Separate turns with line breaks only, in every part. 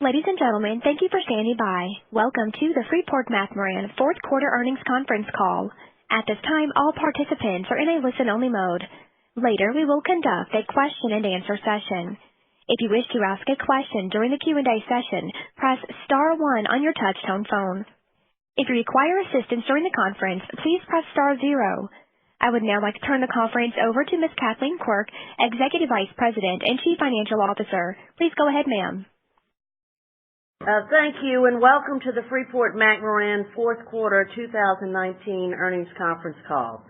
Ladies and gentlemen, thank you for standing by. Welcome to the Freeport McMoRan fourth quarter earnings conference call. At this time, all participants are in a listen-only mode. Later, we will conduct a question-and-answer session. If you wish to ask a question during the Q&A session, press star 1 on your touch-tone phone. If you require assistance during the conference, please press star 0. I would now like to turn the conference over to Ms. Kathleen Quirk, Executive Vice President and Chief Financial Officer. Please go ahead, ma'am.
Thank you, and welcome to the Freeport McMoRan fourth quarter 2019 earnings conference call.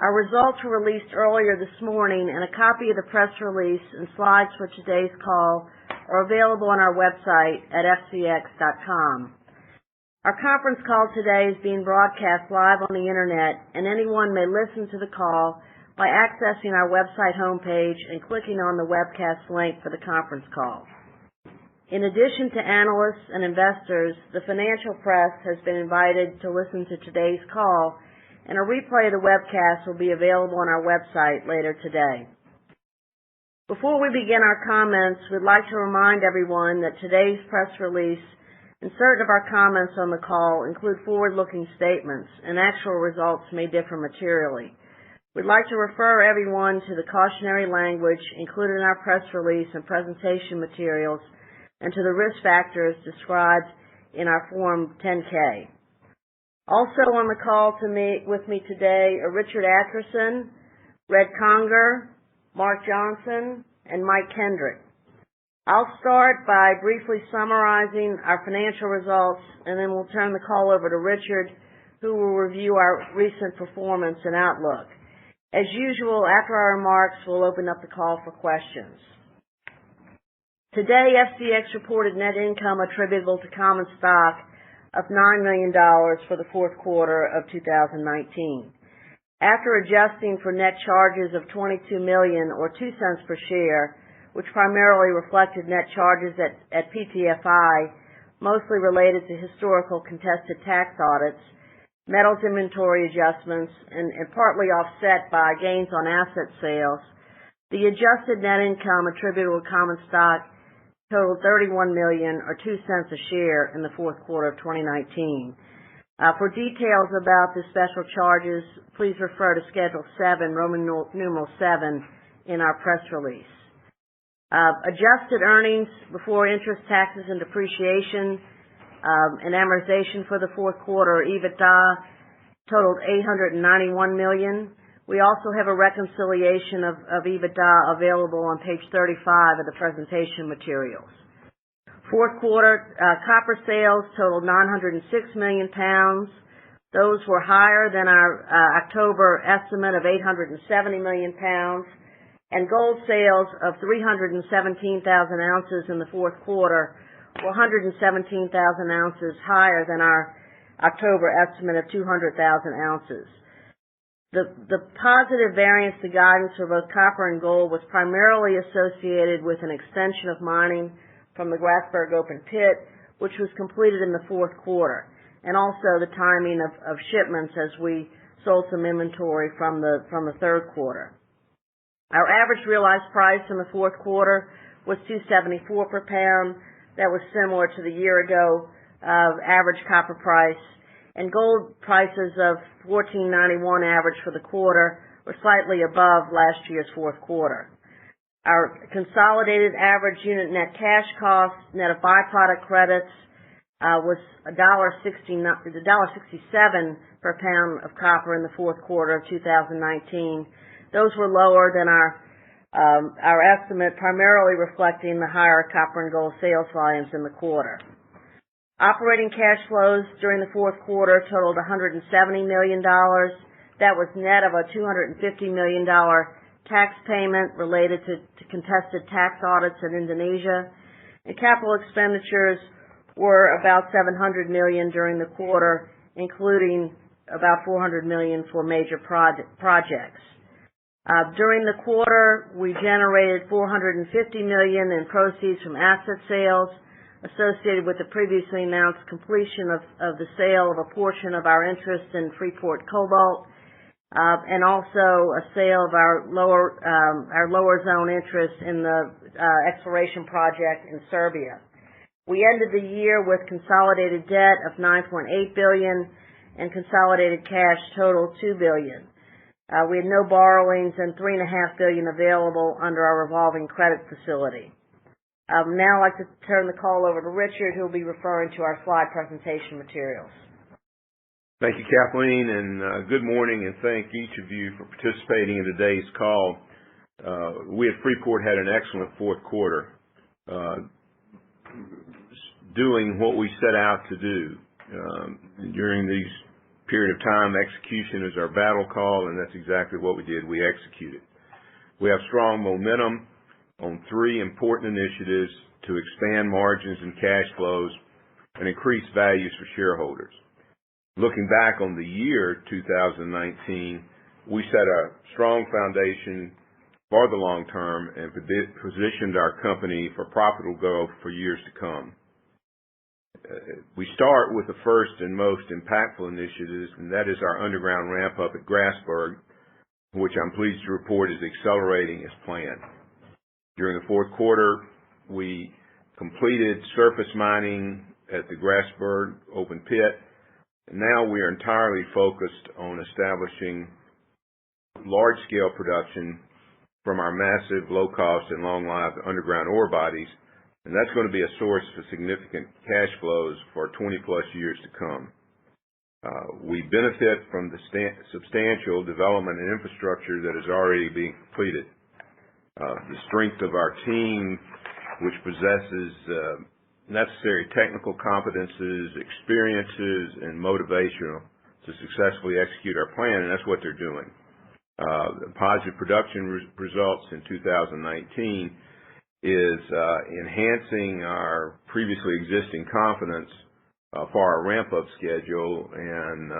Our results were released earlier this morning, and a copy of the press release and slides for today's call are available on our website at FCX.com. Our conference call today is being broadcast live on the Internet, and anyone may listen to the call by accessing our website homepage and clicking on the webcast link for the conference call. In addition to analysts and investors, the financial press has been invited to listen to today's call, and a replay of the webcast will be available on our website later today. Before we begin our comments, we'd like to remind everyone that today's press release and certain of our comments on the call include forward-looking statements, and actual results may differ materially. We'd like to refer everyone to the cautionary language included in our press release and presentation materials and to the risk factors described in our Form 10-K. Also on the call with me today are Richard Adkerson, Red Conger, Mark Johnson, and Mike Kendrick. I'll start by briefly summarizing our financial results, and then we'll turn the call over to Richard, who will review our recent performance and outlook. As usual, after our remarks, we'll open up the call for questions. Today, FCX reported net income attributable to common stock of $9 million for the fourth quarter of 2019. After adjusting for net charges of $22 million or 2 cents per share, which primarily reflected net charges at PTFI, mostly related to historical contested tax audits, metals inventory adjustments, and partly offset by gains on asset sales, the adjusted net income attributable to common stock totaled $31 million or 2 cents a share in the fourth quarter of 2019. For details about the special charges, please refer to Schedule 7, Roman numeral 7, in our press release. Adjusted earnings before interest, taxes, and depreciation and amortization for the fourth quarter, EBITDA, totaled $891 million. We also have a reconciliation of EBITDA available on page 35 of the presentation materials. Fourth quarter copper sales totaled 906 million pounds. Those were higher than our October estimate of 870 million pounds, and gold sales of 317,000 ounces in the fourth quarter were 117,000 ounces higher than our October estimate of 200,000 ounces. The positive variance to guidance for both copper and gold was primarily associated with an extension of mining from the Grasberg open pit, which was completed in the fourth quarter, and also the timing of shipments as we sold some inventory from the third quarter. Our average realized price in the fourth quarter was $2.74 per pound. That was similar to the year ago average copper price, and gold prices of $14.91 average for the quarter were slightly above last year's fourth quarter. Our consolidated average unit net cash cost, net of byproduct credits, was $1.67 per pound of copper in the fourth quarter of 2019. Those were lower than our estimate, primarily reflecting the higher copper and gold sales volumes in the quarter. Operating cash flows during the fourth quarter totaled $170 million. That was net of a $250 million tax payment related to contested tax audits in Indonesia. And capital expenditures were about $700 million during the quarter, including about $400 million for major projects. During the quarter, we generated $450 million in proceeds from asset sales associated with the previously announced completion of the sale of a portion of our interest in Freeport Cobalt, and also a sale of our lower zone interest in the exploration project in Serbia. We ended the year with consolidated debt of $9.8 billion and consolidated cash total $2 billion. We had no borrowings and $3.5 billion available under our revolving credit facility. I would now like to turn the call over to Richard, who will be referring to our slide presentation materials.
Thank you, Kathleen, and good morning, and thank each of you for participating in today's call. We at Freeport had an excellent fourth quarter, doing what we set out to do. During these period of time, execution is our battle call, and that's exactly what we did. We executed. We have strong momentum on three important initiatives to expand margins and cash flows and increase values for shareholders. Looking back on the year 2019, we set a strong foundation for the long term and positioned our company for profitable growth for years to come. We start with the first and most impactful initiatives, and that is our underground ramp-up at Grasberg, which I'm pleased to report is accelerating as planned. During the fourth quarter, we completed surface mining at the Grasberg open pit, and now we are entirely focused on establishing large-scale production from our massive, low-cost, and long-lived underground ore bodies, and that's going to be a source of significant cash flows for 20-plus years to come. We benefit from the substantial development and infrastructure that is already being completed. The strength of our team, which possesses necessary technical competences, experiences, and motivation to successfully execute our plan, and that's what they're doing. The positive production results in 2019 is enhancing our previously existing confidence for our ramp-up schedule, and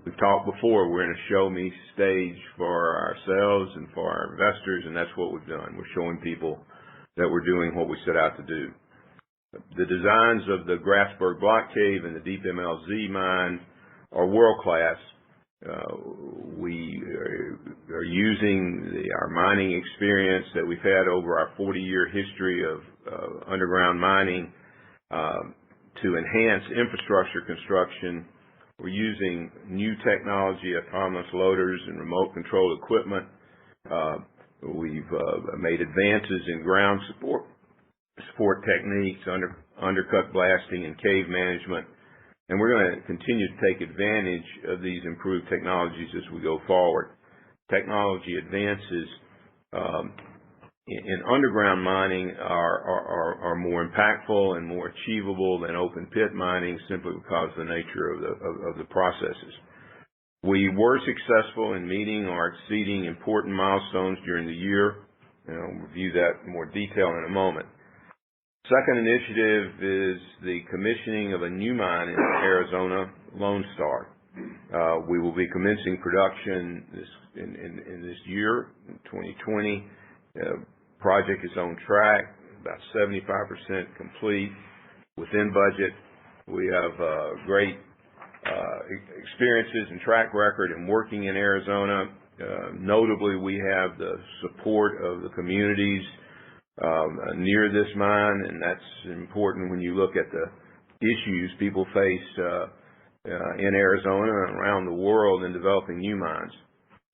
we've talked before, we're in a show-me stage for ourselves and for our investors, and that's what we've done. We're showing people that we're doing what we set out to do. The designs of the Grasberg Block Cave and the Deep MLZ mine are world-class. We are using our mining experience that we've had over our 40-year history of underground mining to enhance infrastructure construction. We're using new technology, autonomous loaders and remote control equipment. We've made advances in ground support techniques, undercut blasting, and cave management. And we're going to continue to take advantage of these improved technologies as we go forward. Technology advances in underground mining are more impactful and more achievable than open pit mining simply because of the nature of the processes. We were successful in meeting or exceeding important milestones during the year, and I'll review that in more detail in a moment. Second initiative is the commissioning of a new mine in Arizona, Lone Star. We will be commencing production in this year, in 2020. The project is on track, about 75% complete, within budget. We have great experiences and track record in working in Arizona. Notably, we have the support of the communities near this mine, and that's important when you look at the issues people face in Arizona and around the world in developing new mines.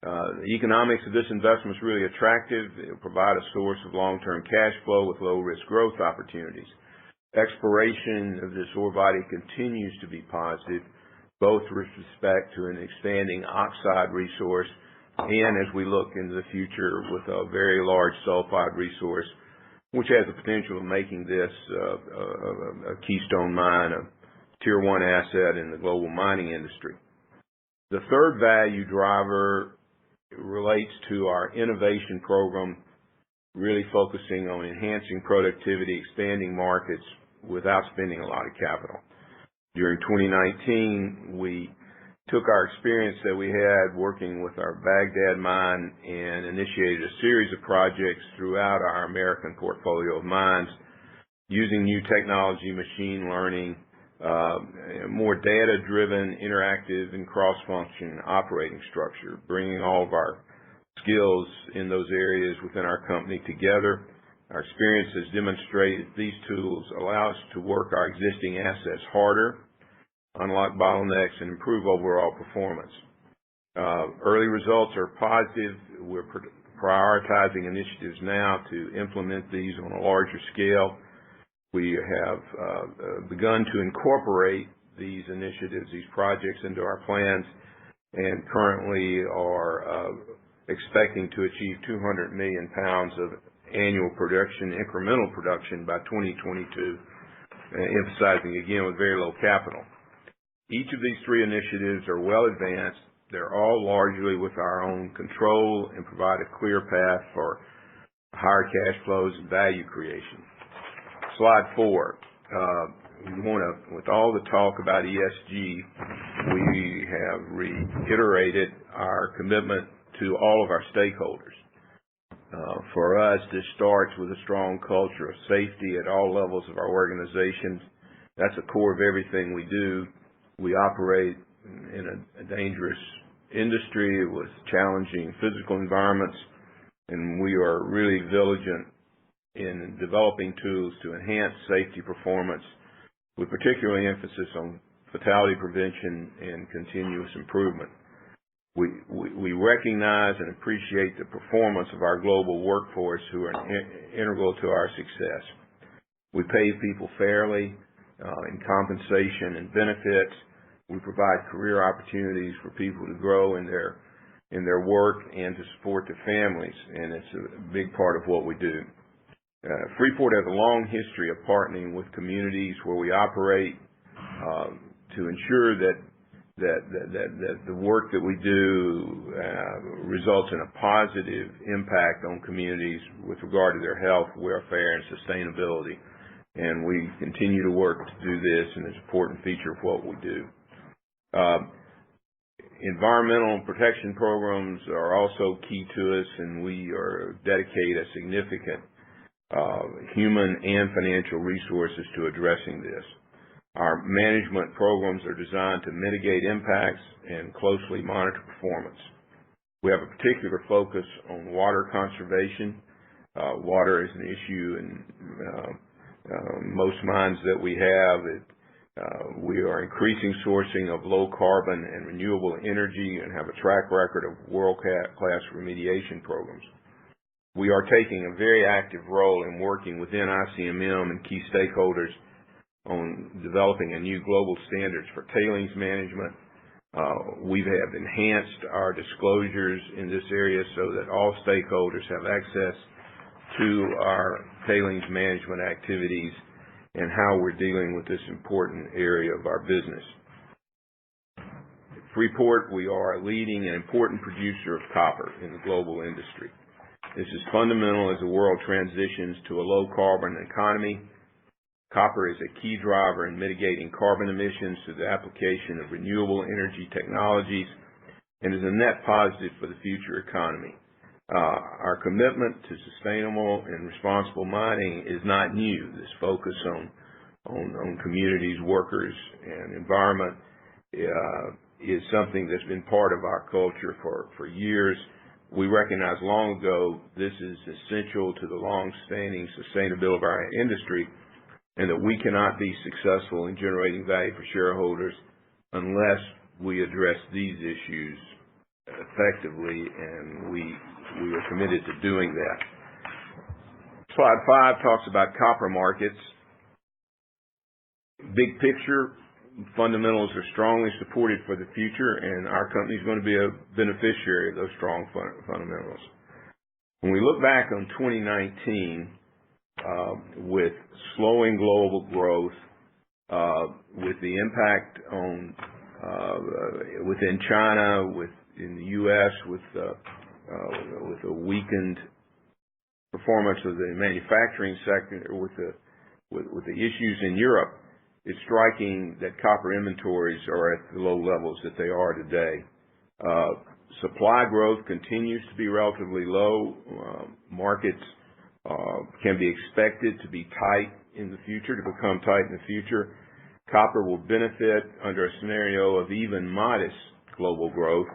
The economics of this investment is really attractive. It will provide a source of long-term cash flow with low-risk growth opportunities. Exploration of this ore body continues to be positive, both with respect to an expanding oxide resource and as we look into the future with a very large sulfide resource, which has the potential of making this a keystone mine, a Tier 1 asset in the global mining industry. The third value driver relates to our innovation program, really focusing on enhancing productivity, expanding markets without spending a lot of capital. During 2019, we took our experience that we had working with our Baghdad mine and initiated a series of projects throughout our American portfolio of mines using new technology, machine learning, more data-driven, interactive, and cross-function operating structure, bringing all of our skills in those areas within our company together Our experience has demonstrated these tools allow us to work our existing assets harder, unlock bottlenecks, and improve overall performance. Early results are positive. We're prioritizing initiatives now to implement these on a larger scale. We have begun to incorporate these initiatives, these projects, into our plans, and currently are expecting to achieve 200 million pounds of annual production, incremental production by 2022, emphasizing again with very low capital. Each of these three initiatives are well advanced. They're all largely with our own control and provide a clear path for higher cash flows and value creation. Slide 4. With all the talk about ESG, we have reiterated our commitment to all of our stakeholders. For us, this starts with a strong culture of safety at all levels of our organizations. That's the core of everything we do. We operate in a dangerous industry with challenging physical environments, and we are really diligent in developing tools to enhance safety performance, with particular emphasis on fatality prevention and continuous improvement. We recognize and appreciate the performance of our global workforce, who are integral to our success. We pay people fairly in compensation and benefits. We provide career opportunities for people to grow in their work and to support their families, and it's a big part of what we do. Freeport has a long history of partnering with communities where we operate to ensure that the work that we do results in a positive impact on communities with regard to their health, welfare, and sustainability. And we continue to work to do this, and it's an important feature of what we do. Environmental protection programs are also key to us, and we dedicate a significant human and financial resources to addressing this. Our management programs are designed to mitigate impacts and closely monitor performance. We have a particular focus on water conservation. Water is an issue in most mines that we have. We are increasing sourcing of low carbon and renewable energy and have a track record of world-class remediation programs. We are taking a very active role in working within ICMM and key stakeholders on developing a new global standards for tailings management. We have enhanced our disclosures in this area so that all stakeholders have access to our tailings management activities and how we're dealing with this important area of our business. At Freeport, we are a leading and important producer of copper in the global industry. This is fundamental as the world transitions to a low-carbon economy. Copper is a key driver in mitigating carbon emissions through the application of renewable energy technologies and is a net positive for the future economy. Our commitment to sustainable and responsible mining is not new. This focus on communities, workers, and environment is something that's been part of our culture for years. We recognized long ago this is essential to the long-standing sustainability of our industry, and that we cannot be successful in generating value for shareholders unless we address these issues effectively, and we are committed to doing that. Slide 5 talks about copper markets. Big picture, fundamentals are strongly supported for the future, and our company is going to be a beneficiary of those strong fundamentals. When we look back on 2019, with slowing global growth, with the impact on within China, in the U.S., with a weakened performance of the manufacturing sector, with the issues in Europe, it's striking that copper inventories are at the low levels that they are today. Supply growth continues to be relatively low. Markets can be expected to be tight in the future, to become tight in the future. Copper will benefit under a scenario of even modest global growth,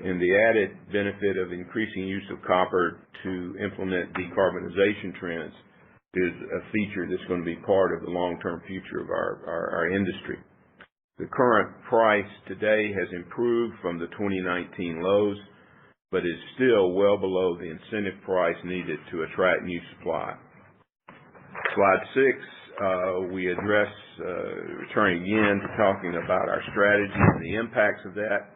and the added benefit of increasing use of copper to implement decarbonization trends is a feature that's going to be part of the long-term future of our industry. The current price today has improved from the 2019 lows, but is still well below the incentive price needed to attract new supply. Slide 6, we address, returning again to talking about our strategy and the impacts of that.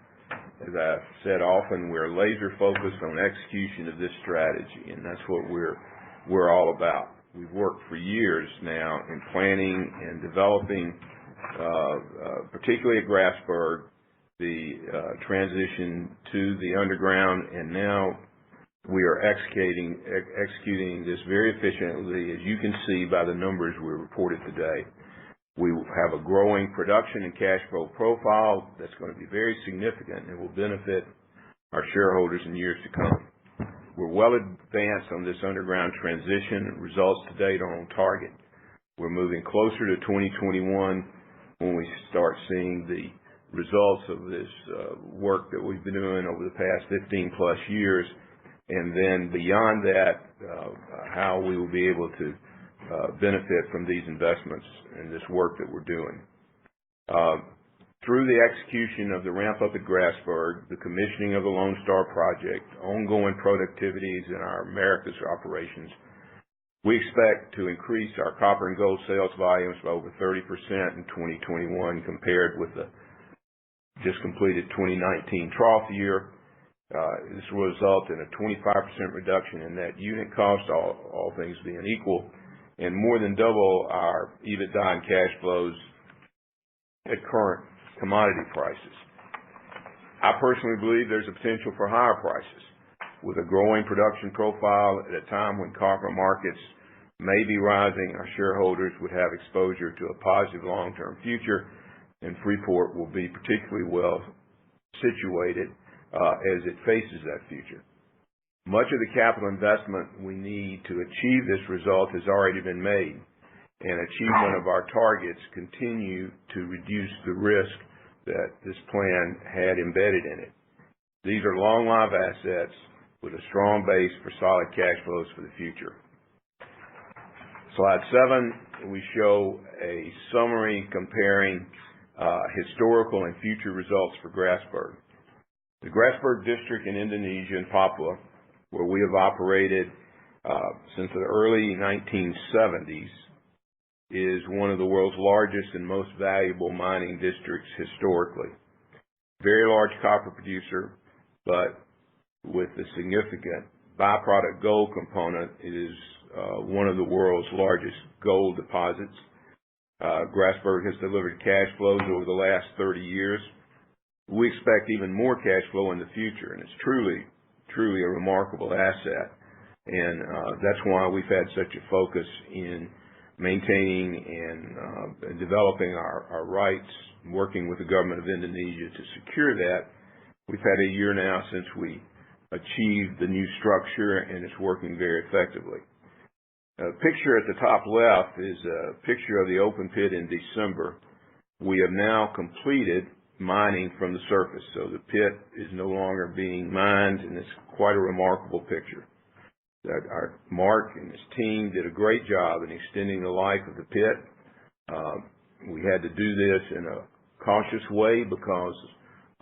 As I've said often, we're laser focused on execution of this strategy, and that's what we're all about. We've worked for years now in planning and developing, particularly at Grasberg, the transition to the underground, and now we are executing this very efficiently, as you can see by the numbers we reported today. We have a growing production and cash flow profile that's going to be very significant and will benefit our shareholders in years to come. We're well advanced on this underground transition, and results to date are on target. We're moving closer to 2021 when we start seeing the results of this work that we've been doing over the past 15 plus years, and then beyond that, how we will be able to benefit from these investments and this work that we're doing. Through the execution of the ramp-up at Grasberg, the commissioning of the Lone Star project, ongoing productivities in our Americas operations, we expect to increase our copper and gold sales volumes by over 30% in 2021 compared with the just completed 2019 trough year. This will result in a 25% reduction in net unit cost, all things being equal, and more than double our EBITDA and cash flows at current commodity prices. I personally believe there's a potential for higher prices. With a growing production profile at a time when copper markets may be rising, our shareholders would have exposure to a positive long-term future, and Freeport will be particularly well situated as it faces that future. Much of the capital investment we need to achieve this result has already been made, and achievement of our targets continue to reduce the risk that this plan had embedded in it. These are long-lived assets with a strong base for solid cash flows for the future. Slide 7, we show a summary comparing historical and future results for Grasberg. The Grasberg district in Indonesia and Papua, where we have operated since the early 1970s, is one of the world's largest and most valuable mining districts historically. Very large copper producer, but with a significant byproduct gold component, it is one of the world's largest gold deposits. Grasberg has delivered cash flows over the last 30 years. We expect even more cash flow in the future, and it's truly a remarkable asset. And that's why we've had such a focus in maintaining and developing our rights, working with the government of Indonesia to secure that. We've had a year now since we achieved the new structure, and it's working very effectively. The picture at the top left is a picture of the open pit in December. We have now completed mining from the surface, so the pit is no longer being mined, and it's quite a remarkable picture. Our Mark and his team did a great job in extending the life of the pit. We had to do this in a cautious way because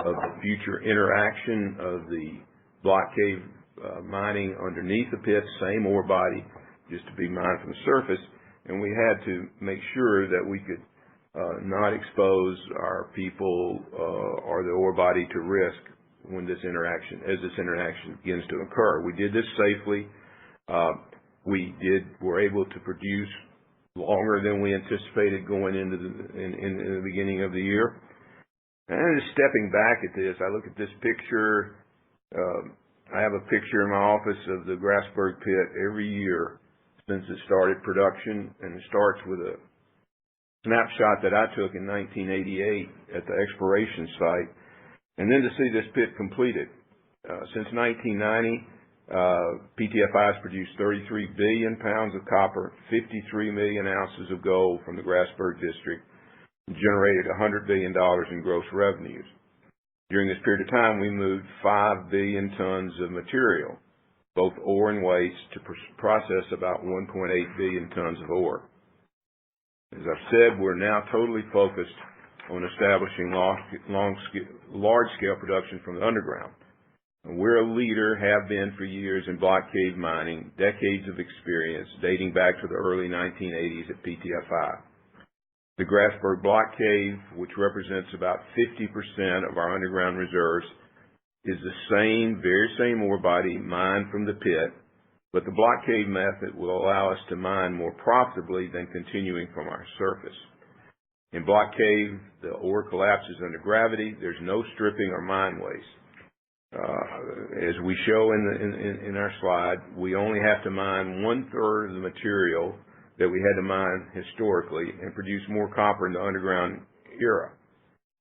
of the future interaction of the block cave mining underneath the pit, same ore body, just to be mined from the surface, and we had to make sure that we could not expose our people or the ore body to risk when this interaction begins to occur. We did this safely. Were able to produce longer than we anticipated going into the beginning of the year. And just stepping back at this, I look at this picture. I have a picture in my office of the Grasberg pit every year since it started production, and it starts with a snapshot that I took in 1988 at the exploration site, and then to see this pit completed. Since 1990, PTFI has produced 33 billion pounds of copper, 53 million ounces of gold from the Grasberg district, and generated $100 billion in gross revenues. During this period of time, we moved 5 billion tons of material. both ore and waste, to process about 1.8 billion tons of ore. As I've said, we're now totally focused on establishing large-scale production from the underground. And we're a leader, have been for years, in block cave mining, decades of experience dating back to the early 1980s at PTFI. The Grasberg Block Cave, which represents about 50% of our underground reserves, is the very same ore body mined from the pit, but the block cave method will allow us to mine more profitably than continuing from our surface. In block cave, the ore collapses under gravity. There's no stripping or mine waste. As we show in our slide, we only have to mine 1/3 of the material that we had to mine historically and produce more copper in the underground era.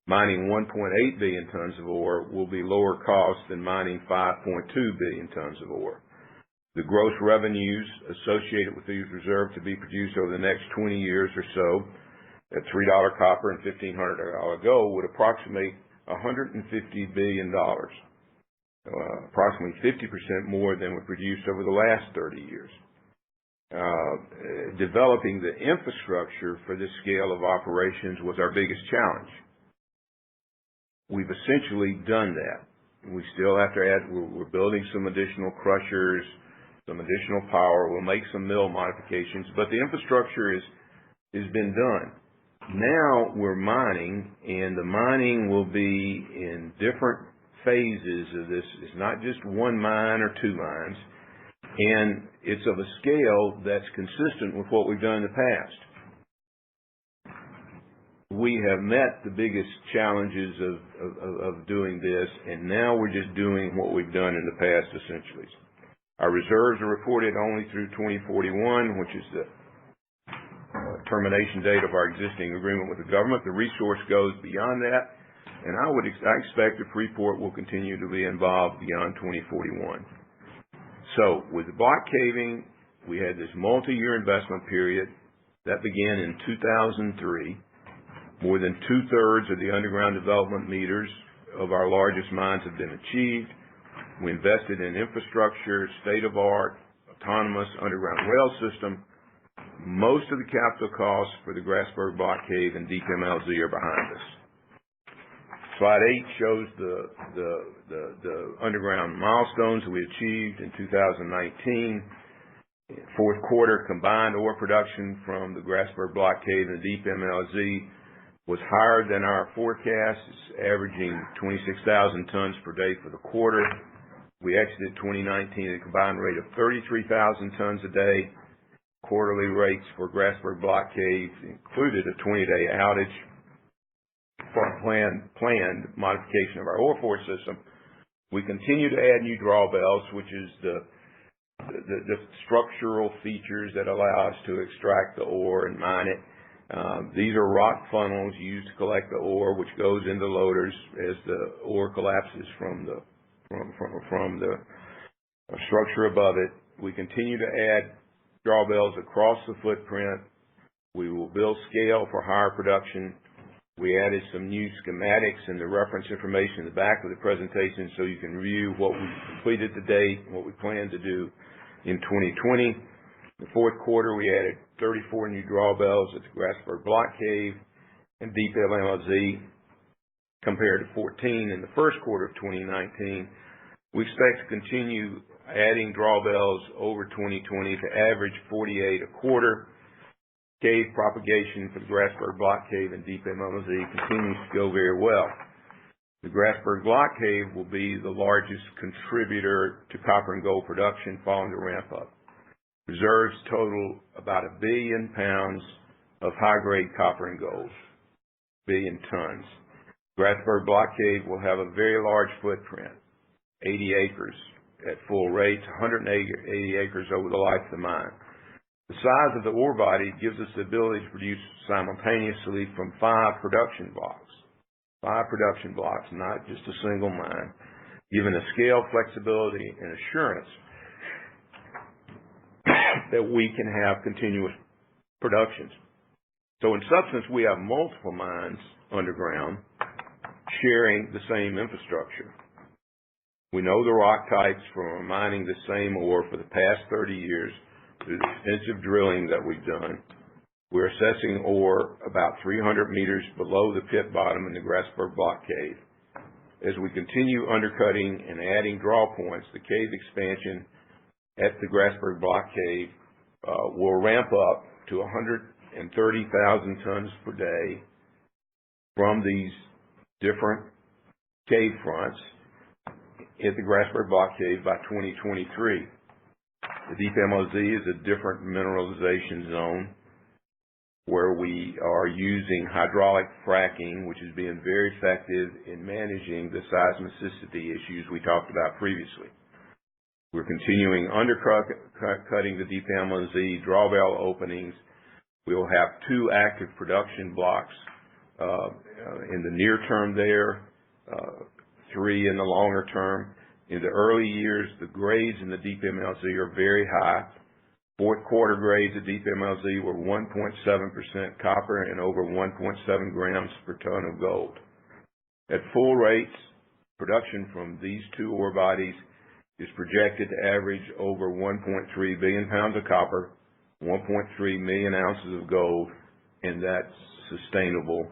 Mining 1.8 billion tons of ore will be lower cost than mining 5.2 billion tons of ore. The gross revenues associated with these reserves to be produced over the next 20 years or so at $3 copper and $1,500 gold would approximate $150 billion, approximately 50% more than we produced over the last 30 years. Developing the infrastructure for this scale of operations was our biggest challenge. We've essentially done that. We still have to add, we're building some additional crushers, some additional power. We'll make some mill modifications, but the infrastructure has been done. Now we're mining, and the mining will be in different phases of this. It's not just one mine or two mines, and it's of a scale that's consistent with what we've done in the past. We have met the biggest challenges of doing this, and now we're just doing what we've done in the past, essentially. Our reserves are reported only through 2041, which is the termination date of our existing agreement with the government. The resource goes beyond that, and I expect that Freeport will continue to be involved beyond 2041. So with the block caving, we had this multi-year investment period that began in 2003. More than 2/3 of the underground development meters of our largest mines have been achieved. We invested in infrastructure, state-of-the-art, autonomous underground rail system. Most of the capital costs for the Grasberg Block Cave and Deep MLZ are behind us. Slide 8 shows the underground milestones we achieved in 2019. Fourth quarter combined ore production from the Grasberg Block Cave and the Deep MLZ was higher than our forecasts, averaging 26,000 tons per day for the quarter. We exited 2019 at a combined rate of 33,000 tons a day. Quarterly rates for Grasberg Block Cave included a 20-day outage for a planned modification of our ore force system. We continue to add new drawbells, which is the structural features that allow us to extract the ore and mine it. These are rock funnels used to collect the ore, which goes into loaders as the ore collapses from the structure above it. We continue to add drawbells across the footprint. We will build scale for higher production. We added some new schematics and the reference information in the back of the presentation so you can review what we've completed to date and what we plan to do in 2020. In the fourth quarter, we added 34 new drawbells at the Grasberg Block Cave and Deep MLZ compared to 14 in the first quarter of 2019. We expect to continue adding drawbells over 2020 to average 48 a quarter. Cave propagation for the Grasberg Block Cave and Deep MLZ continues to go very well. The Grasberg Block Cave will be the largest contributor to copper and gold production following the ramp up. Reserves total about 1 billion pounds of high-grade copper and gold, billion tons. Grasberg Block Cave will have a very large footprint, 80 acres at full rates, 180 acres over the life of the mine. The size of the ore body gives us the ability to produce simultaneously from 5 production blocks. 5 production blocks, not just a single mine, giving us scale, flexibility, and assurance that we can have continuous productions. So in substance, we have multiple mines underground sharing the same infrastructure. We know the rock types from mining the same ore for the past 30 years through the extensive drilling that we've done. We're assessing ore about 300 meters below the pit bottom in the Grasberg Block Cave. As we continue undercutting and adding draw points, the cave expansion at the Grasberg Block Cave will ramp up to 130,000 tons per day from these different cave fronts at the Grasberg Block Cave by 2023. The Deep MLZ is a different mineralization zone where we are using hydraulic fracking, which is being very effective in managing the seismicity issues we talked about previously. We're continuing undercutting the Deep MLZ drawbell openings. We will have 2 active production blocks in the near term there, 3 in the longer term. In the early years, the grades in the Deep MLZ are very high. Fourth quarter grades at Deep MLZ were 1.7% copper and over 1.7 grams per ton of gold. At full rates, production from these 2 ore bodies is projected to average over 1.3 billion pounds of copper, 1.3 million ounces of gold, and that's sustainable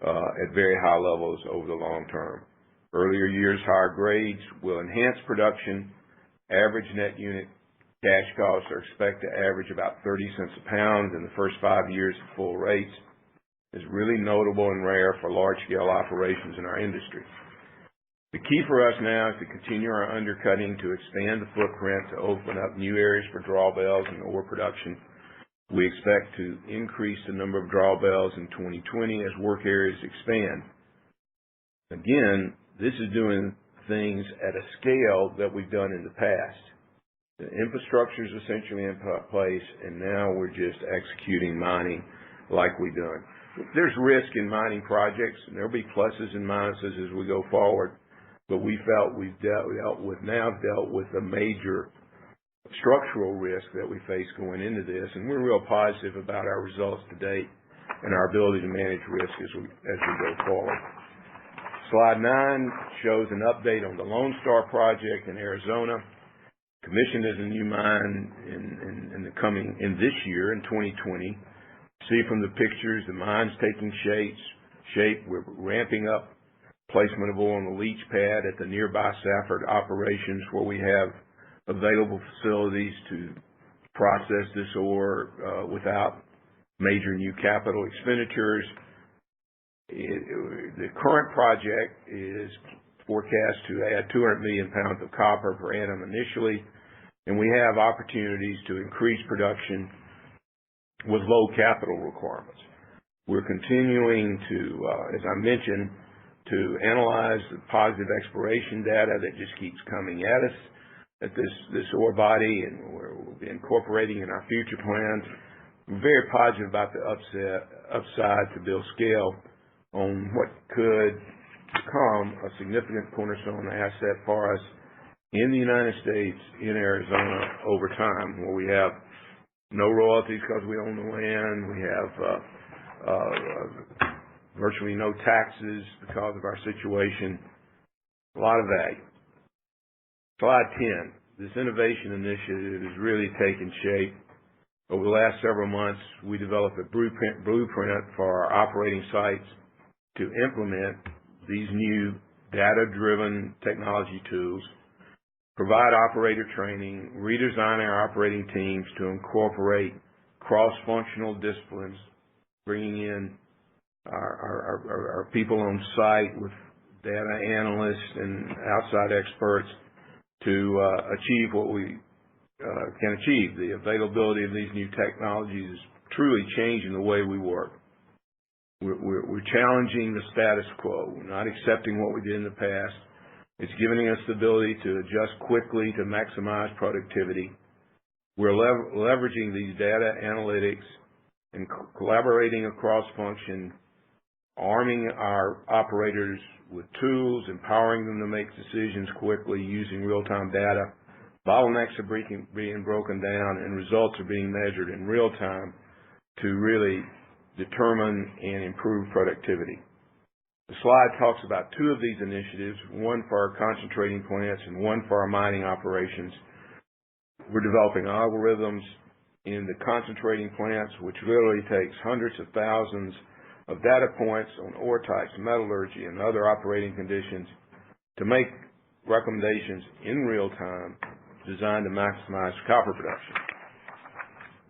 at very high levels over the long term. Earlier years' higher grades will enhance production. Average net unit cash costs are expected to average about 30 cents a pound in the first 5 years at full rates. It's really notable and rare for large-scale operations in our industry. The key for us now is to continue our undercutting to expand the footprint to open up new areas for drawbells and ore production. We expect to increase the number of drawbells in 2020 as work areas expand. Again, this is doing things at a scale that we've done in the past. The infrastructure is essentially in place, and now we're just executing mining like we've done. There's risk in mining projects, and there'll be pluses and minuses as we go forward, but we felt we've dealt with the major structural risk that we face going into this, and we're real positive about our results to date and our ability to manage risk as we go forward. Slide 9 shows an update on the Lone Star project in Arizona. Commissioned as a new mine in this year in 2020. See from the pictures, the mine's taking shape. We're ramping up placement of ore on the leach pad at the nearby Safford operations, where we have available facilities to process this ore without major new capital expenditures. The current project is forecast to add 200 million pounds of copper per annum initially, and we have opportunities to increase production with low capital requirements. We're continuing to, as I mentioned, to analyze the positive exploration data that just keeps coming at us at this ore body, and we'll be incorporating in our future plans. We're very positive about the upside to build scale on what could become a significant cornerstone asset for us in the United States, in Arizona, over time, where we have no royalties because we own the land. We have virtually no taxes because of our situation. A lot of value. Slide 10. This innovation initiative is really taking shape. Over the last several months, we developed a blueprint for our operating sites to implement these new data-driven technology tools, provide operator training, redesign our operating teams to incorporate cross-functional disciplines, bringing in our people on site with data analysts and outside experts to achieve what we can achieve. The availability of these new technologies is truly changing the way we work. We're challenging the status quo. We're not accepting what we did in the past. It's giving us the ability to adjust quickly to maximize productivity. We're leveraging these data analytics and collaborating across function, arming our operators with tools, empowering them to make decisions quickly using real-time data. Bottlenecks are being broken down, and results are being measured in real time to really determine and improve productivity. The slide talks about two of these initiatives, one for our concentrating plants and one for our mining operations. We're developing algorithms in the concentrating plants, which literally takes hundreds of thousands of data points on ore types, metallurgy, and other operating conditions to make recommendations in real time designed to maximize copper production.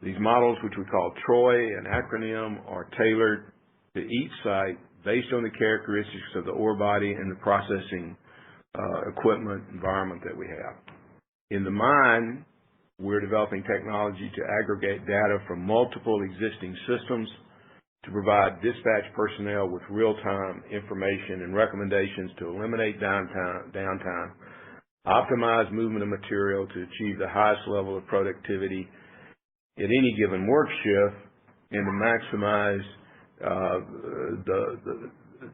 These models, which we call TROY, an acronym, are tailored to each site based on the characteristics of the ore body and the processing equipment environment that we have. In the mine, we're developing technology to aggregate data from multiple existing systems to provide dispatch personnel with real-time information and recommendations to eliminate downtime, optimize movement of material to achieve the highest level of productivity at any given work shift, and to maximize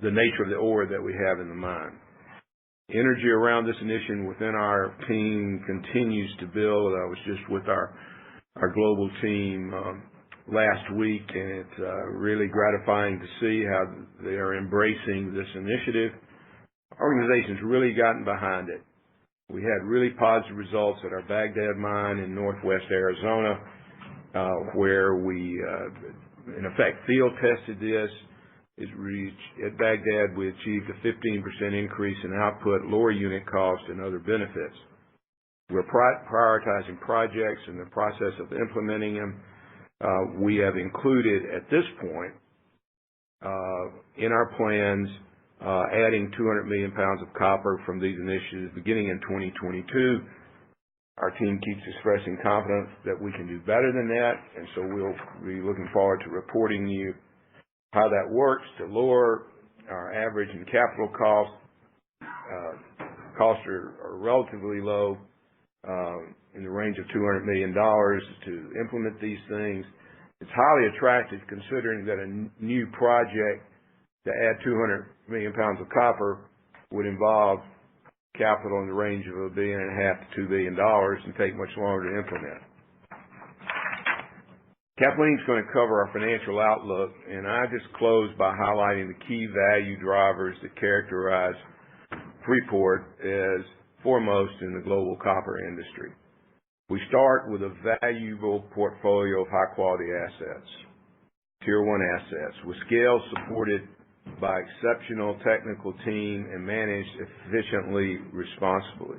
the nature of the ore that we have in the mine. Energy around this initiative within our team continues to build. I was just with our global team last week, and it's really gratifying to see how they are embracing this initiative. Our organization's really gotten behind it. We had really positive results at our Baghdad mine in northwest Arizona, where we, in effect, field tested this. At Baghdad, we achieved a 15% increase in output, lower unit cost, and other benefits. We're prioritizing projects in the process of implementing them. We have included, at this point, in our plans, adding 200 million pounds of copper from these initiatives beginning in 2022. Our team keeps expressing confidence that we can do better than that, and so we'll be looking forward to reporting you how that works to lower our average and capital costs. Costs are relatively low, in the range of $200 million to implement these things. It's highly attractive considering that a new project to add 200 million pounds of copper would involve capital in the range of $1.5 billion to $2 billion and take much longer to implement. Kathleen's going to cover our financial outlook, and I just close by highlighting the key value drivers that characterize Freeport as foremost in the global copper industry. We start with a valuable portfolio of high-quality assets, Tier 1 assets, with scale supported by exceptional technical team and managed efficiently, responsibly.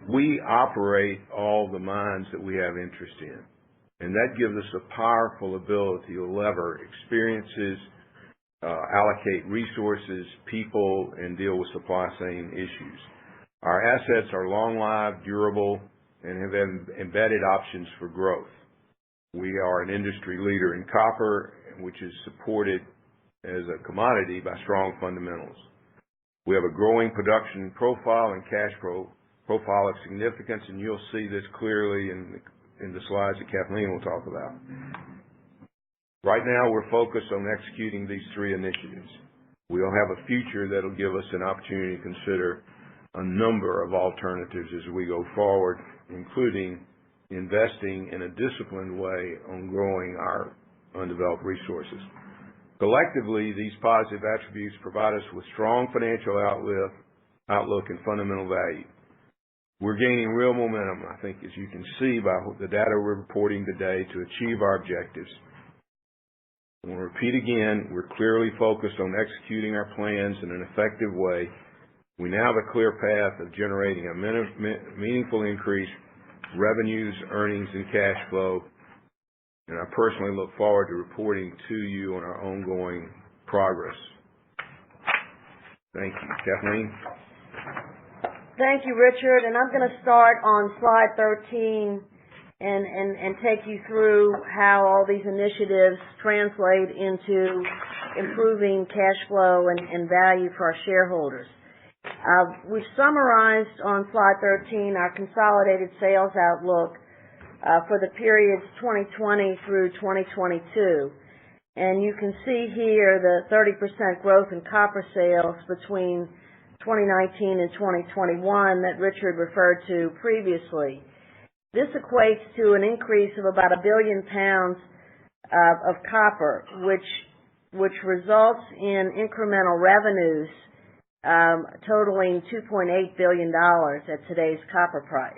We operate all the mines that we have interest in, and that gives us a powerful ability to lever experiences, allocate resources, people, and deal with supply chain issues. Our assets are long-lived, durable, and have embedded options for growth. We are an industry leader in copper, which is supported as a commodity by strong fundamentals. We have a growing production profile and cash profile of significance, and you'll see this clearly in the slides that Kathleen will talk about. Right now, we're focused on executing these three initiatives. We'll have a future that'll give us an opportunity to consider a number of alternatives as we go forward, including investing in a disciplined way on growing our undeveloped resources. Collectively, these positive attributes provide us with strong financial outlook and fundamental value. We're gaining real momentum, I think, as you can see by the data we're reporting today, to achieve our objectives. I want to repeat again, we're clearly focused on executing our plans in an effective way. We now have a clear path of generating a meaningful increase in revenues, earnings, and cash flow, and I personally look forward to reporting to you on our ongoing progress. Thank you. Kathleen?
Thank you, Richard. And I'm going to start on slide 13 and take you through how all these initiatives translate into improving cash flow and value for our shareholders. We've summarized on slide 13 our consolidated sales outlook for the periods 2020 through 2022. And you can see here the 30% growth in copper sales between 2019 and 2021 that Richard referred to previously. This equates to an increase of about 1 billion pounds of copper, which which results in incremental revenues totaling $2.8 billion at today's copper price.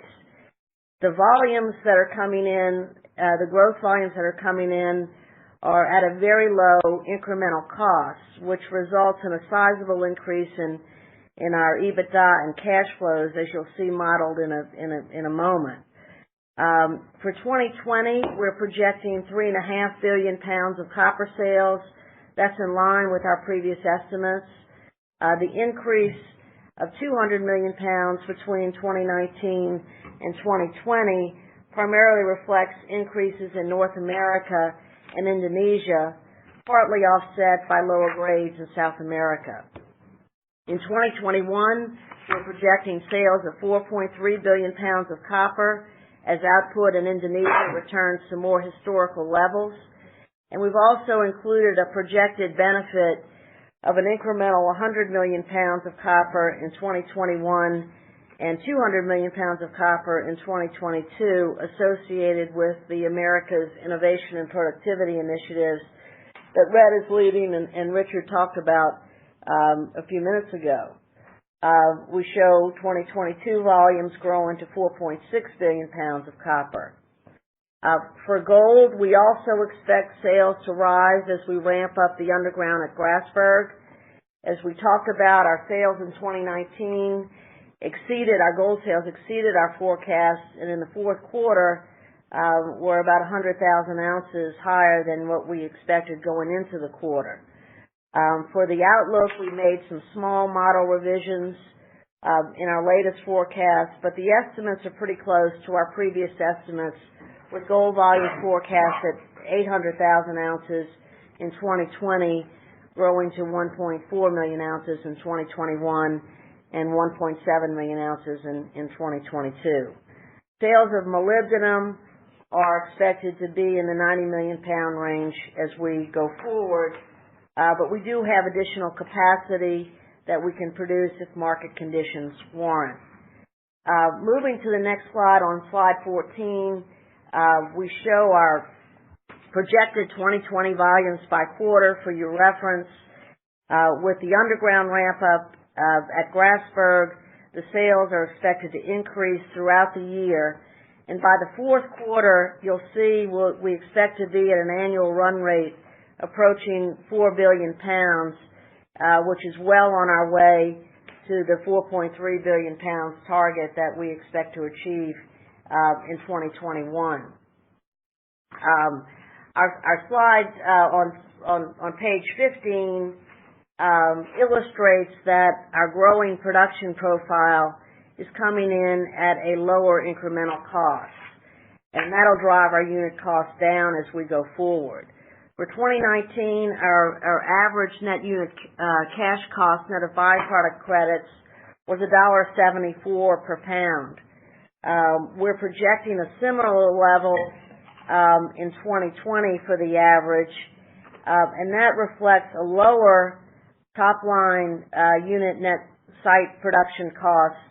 The volumes that are coming in, the growth volumes that are coming in are at a very low incremental cost, which results in a sizable increase in our EBITDA and cash flows, as you'll see modeled in a moment. For 2020, we're projecting 3.5 billion pounds of copper sales. That's in line with our previous estimates. The increase of 200 million pounds between 2019 and 2020 primarily reflects increases in North America and Indonesia, partly offset by lower grades in South America. In 2021, we're projecting sales of 4.3 billion pounds of copper as output in Indonesia returns to more historical levels. And we've also included a projected benefit of an incremental 100 million pounds of copper in 2021 and 200 million pounds of copper in 2022 associated with the Americas Innovation and Productivity Initiatives that Red is leading and Richard talked about a few minutes ago. We show 2022 volumes growing to 4.6 billion pounds of copper. For gold, we also expect sales to rise as we ramp up the underground at Grasberg. As we talked about, our sales in 2019 our gold sales exceeded our forecast, and in the fourth quarter were about 100,000 ounces higher than what we expected going into the quarter. For the outlook, we made some small model revisions in our latest forecast, but the estimates are pretty close to our previous estimates, with gold volume forecast at 800,000 ounces in 2020, growing to 1.4 million ounces in 2021 and 1.7 million ounces in 2022. Sales of molybdenum are expected to be in the 90 million pound range as we go forward, but we do have additional capacity that we can produce if market conditions warrant. Moving to the next slide, on slide 14, we show our projected 2020 volumes by quarter for your reference. With the underground ramp up at Grasberg, the sales are expected to increase throughout the year, and by the fourth quarter, you'll see we expect to be at an annual run rate approaching 4 billion pounds, which is well on our way to the 4.3 billion pounds target that we expect to achieve in 2021. Our slide on page 15 illustrates that our growing production profile is coming in at a lower incremental cost, and that'll drive our unit cost down as we go forward. For 2019, our average net unit cash cost net of byproduct credits was $1.74 per pound. We're projecting a similar level in 2020 for the average, and that reflects a lower top line unit net site production cost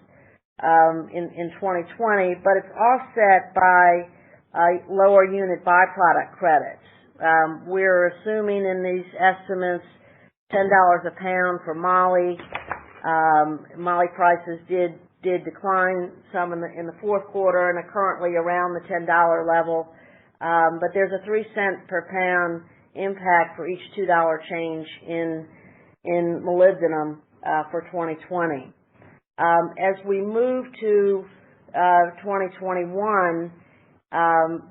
in 2020, but it's offset by lower unit byproduct credits. We're assuming in these estimates $10 a pound for moly. Moly prices did decline some in the fourth quarter and are currently around the $10 level, but there's a 3 cent per pound impact for each $2 change in molybdenum for 2020. As we move to 2021,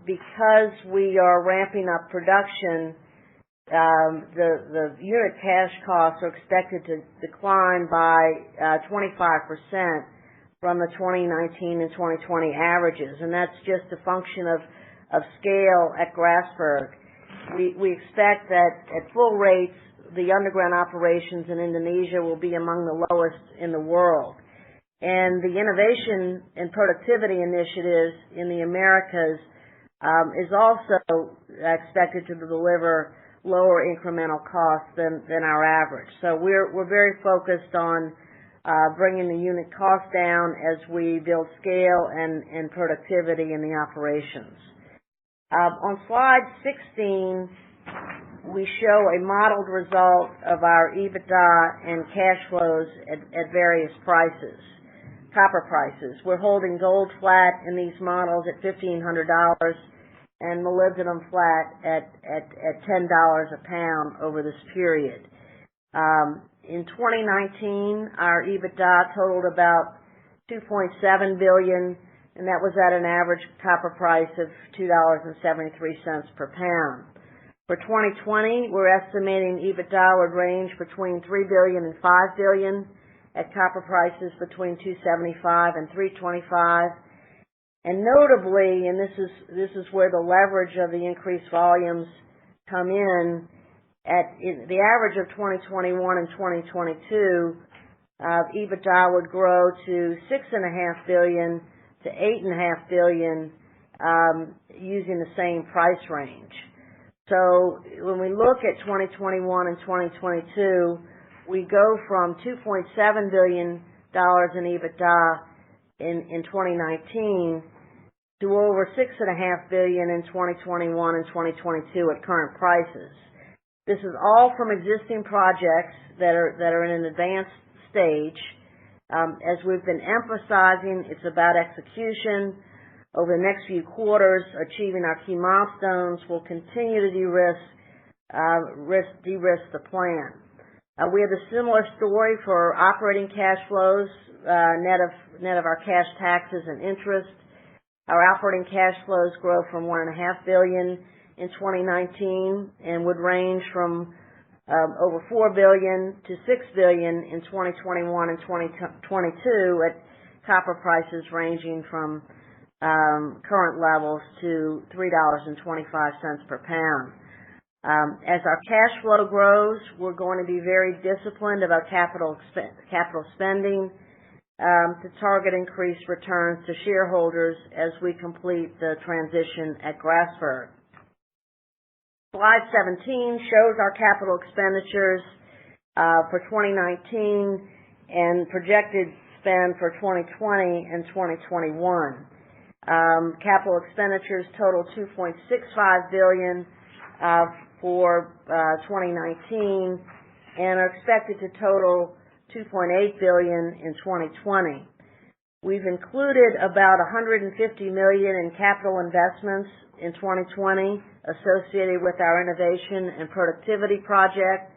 because we are ramping up production, the unit cash costs are expected to decline by 25% from the 2019 and 2020 averages, and that's just a function of scale at Grasberg. We expect that at full rates, the underground operations in Indonesia will be among the lowest in the world. And the innovation and productivity initiatives in the Americas is also expected to deliver lower incremental costs than our average. So we're very focused on bringing the unit cost down as we build scale and productivity in the operations. On slide 16, we show a modeled result of our EBITDA and cash flows at various prices, copper prices. We're holding gold flat in these models at $1,500 and molybdenum flat at $10 a pound over this period. In 2019, our EBITDA totaled about $2.7 billion, and that was at an average copper price of $2.73 per pound. For 2020, we're estimating EBITDA would range between $3 billion and $5 billion at copper prices between $2.75 and $3.25. And notably, and this is where the leverage of the increased volumes come in, at the average of 2021 and 2022, EBITDA would grow to $6.5 billion to $8.5 billion using the same price range. So when we look at 2021 and 2022, we go from $2.7 billion in EBITDA in 2019 to over $6.5 billion in 2021 and 2022 at current prices. This is all from existing projects that are in an advanced stage. As we've been emphasizing, it's about execution. Over the next few quarters, achieving our key milestones will continue to de-risk the plan. We have a similar story for operating cash flows, net of our cash taxes and interest. Our operating cash flows grow from $1.5 billion in 2019 and would range from over $4 billion to $6 billion in 2021 and 2022 at copper prices ranging from current levels to $3.25 per pound. As our cash flow grows, we're going to be very disciplined about capital spending to target increased returns to shareholders as we complete the transition at Grasberg. Slide 17 shows our capital expenditures for 2019 and projected spend for 2020 and 2021. Capital expenditures total $2.65 billion for 2019 and are expected to total $2.8 billion in 2020. We've included about $150 million in capital investments in 2020 associated with our innovation and productivity project.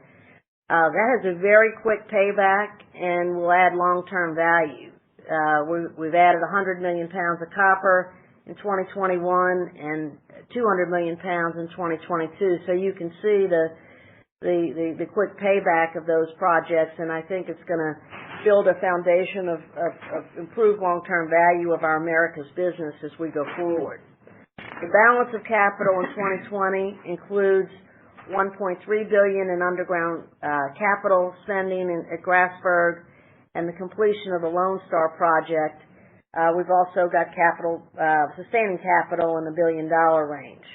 That has a very quick payback and will add long-term value. We've added 100 million pounds of copper in 2021 and 200 million pounds in 2022. So you can see the quick payback of those projects, and I think it's going to build a foundation of improved long-term value of our Americas business as we go forward. The balance of capital in 2020 includes $1.3 billion in underground capital spending at Grasberg and the completion of the Lone Star project. We've also got sustaining capital in the $1 billion range.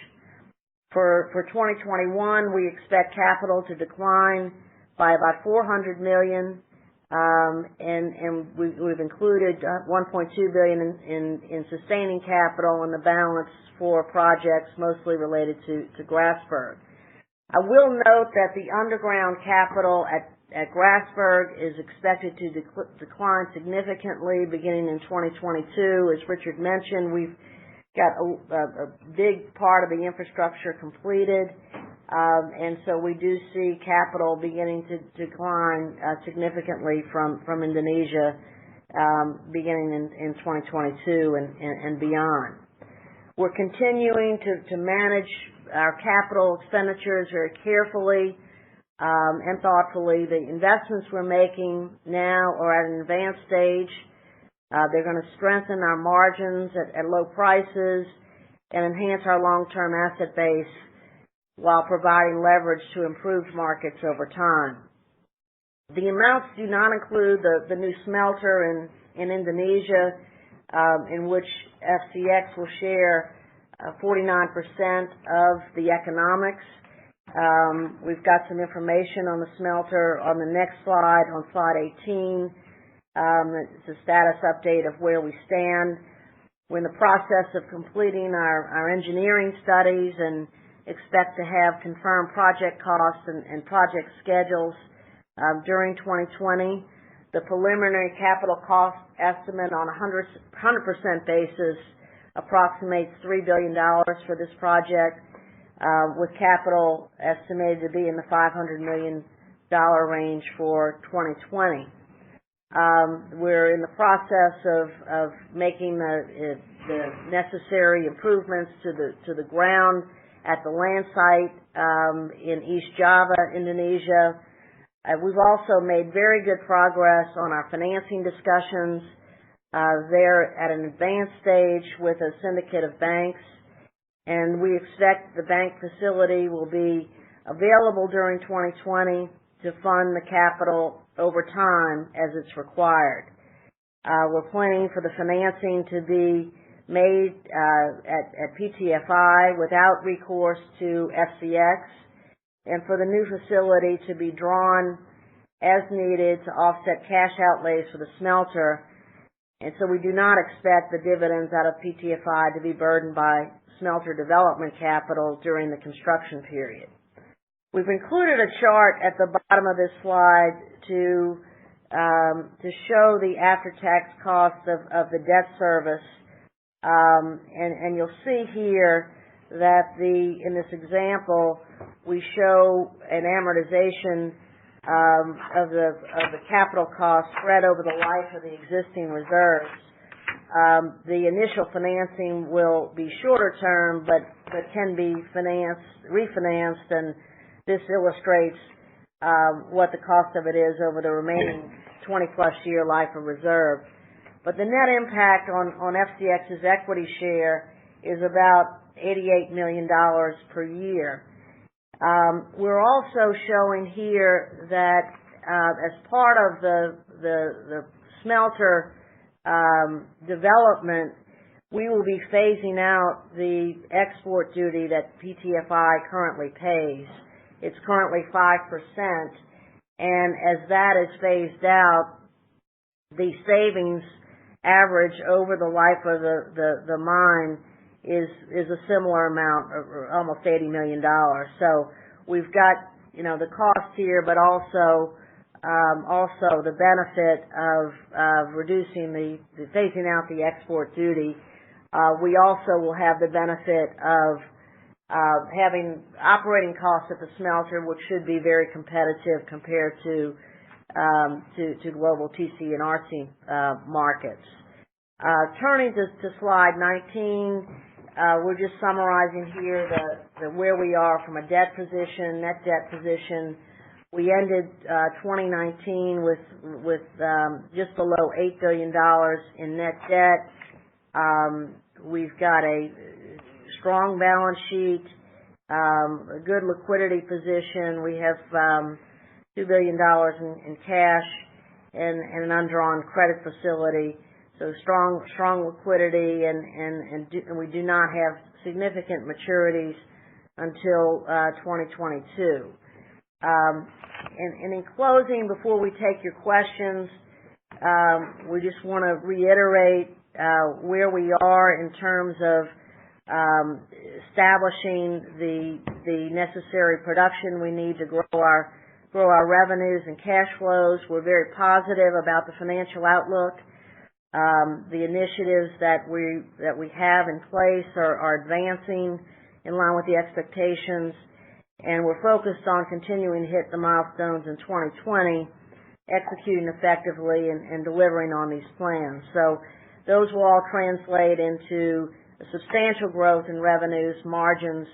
For 2021, we expect capital to decline by about $400 million, and we've included $1.2 billion in sustaining capital and the balance for projects mostly related to Grasberg. I will note that the underground capital at Grasberg is expected to decline significantly beginning in 2022. As Richard mentioned, we've got a big part of the infrastructure completed, and so we do see capital beginning to decline significantly from Indonesia beginning in 2022 and beyond. We're continuing to manage our capital expenditures very carefully and thoughtfully. The investments we're making now are at an advanced stage. They're going to strengthen our margins at low prices and enhance our long-term asset base while providing leverage to improved markets over time. The amounts do not include the new smelter in Indonesia, in which FCX will share 49% of the economics. We've got some information on the smelter on the next slide, on slide 18. It's a status update of where we stand. We're in the process of completing our engineering studies and expect to have confirmed project costs and project schedules during 2020. The preliminary capital cost estimate on a 100% basis approximates $3 billion for this project, with capital estimated to be in the $500 million range for 2020. We're in the process of making the necessary improvements to the ground at the land site in East Java, Indonesia. We've also made very good progress on our financing discussions. They're at an advanced stage with a syndicate of banks, and we expect the bank facility will be available during 2020 to fund the capital over time as it's required. We're planning for the financing to be made at PTFI without recourse to FCX, and for the new facility to be drawn as needed to offset cash outlays for the smelter. And so we do not expect the dividends out of PTFI to be burdened by smelter development capital during the construction period. We've included a chart at the bottom of this slide to show the after-tax cost of the debt service, and you'll see here that in this example we show an amortization of the capital cost spread over the life of the existing reserves. The initial financing will be shorter term, but can be refinanced, and this illustrates what the cost of it is over the remaining 20-plus year life of reserve. But the net impact on FCX's equity share is about $88 million per year. We're also showing here that as part of the smelter development, we will be phasing out the export duty that PTFI currently pays. It's currently 5%, and as that is phased out, the savings average over the life of the mine is a similar amount, or almost $80 million. So we've got, the cost here, but also the benefit of reducing the phasing out the export duty. We also will have the benefit of having operating costs at the smelter, which should be very competitive compared to global TC and RC markets. Turning to slide 19, we're just summarizing here where we are from a debt position, net debt position. We ended 2019 with just below $8 billion in net debt. We've got a strong balance sheet, a good liquidity position. We have $2 billion in cash and an undrawn credit facility. So strong liquidity, and we do not have significant maturities until 2022. And in closing, before we take your questions, we just want to reiterate where we are in terms of establishing the necessary production we need to grow our revenues and cash flows. We're very positive about the financial outlook. The initiatives that we have in place are advancing in line with the expectations, and we're focused on continuing to hit the milestones in 2020, executing effectively and delivering on these plans. So those will all translate into a substantial growth in revenues, margins,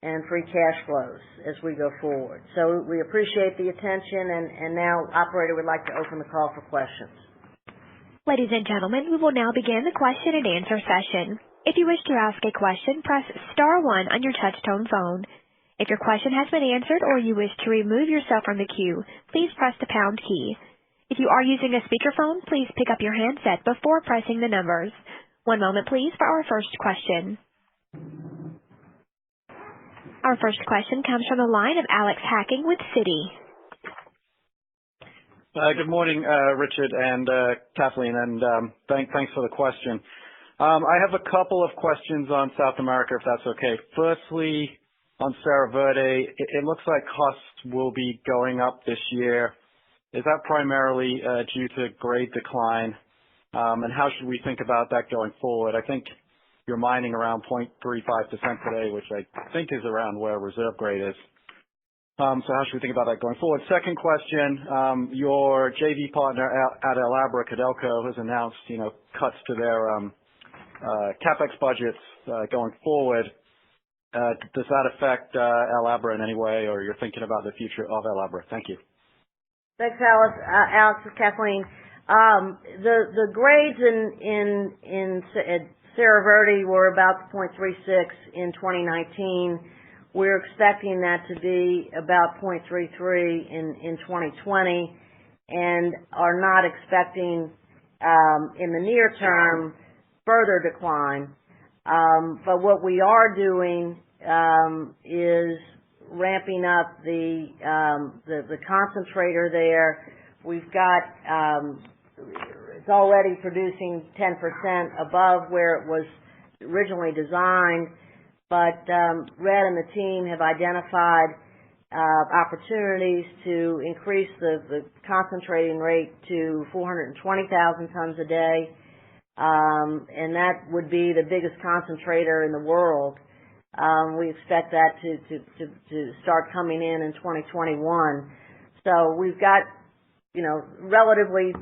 and free cash flows as we go forward. So we appreciate the attention, and now, operator, would like to open the call for questions.
Ladies and gentlemen, we will now begin the question and answer session. If you wish to ask a question, press star 1 on your touch-tone phone. If your question has been answered or you wish to remove yourself from the queue, please press the pound key. If you are using a speakerphone, please pick up your handset before pressing the numbers. One moment, please, for our first question. Our first question comes from the line of Alex Hacking with Citi.
Good morning, Richard and Kathleen, and thanks for the question. I have a couple of questions on South America, if that's okay. Firstly, on Cerro Verde. It looks like costs will be going up this year. Is that primarily due to grade decline? And how should we think about that going forward? I think you're mining around 0.35% today, which I think is around where reserve grade is. So how should we think about that going forward? Second question, your JV partner at El Abra, Codelco, has announced, cuts to their CapEx budgets going forward. Does that affect El Abra in any way, or you're thinking about the future of El Abra? Thank you.
Thanks, Alex. Alex, it's Kathleen. The grades in Cerro Verde were about 0.36 in 2019. We're expecting that to be about 0.33 in 2020, and are not expecting in the near term further decline. But what we are doing is ramping up the concentrator there. We've got it's already producing 10% above where it was originally designed, but Red and the team have identified opportunities to increase the concentrating rate to 420,000 tons a day, and that would be the biggest concentrator in the world. We expect that to start coming in 2021. So we've got, relatively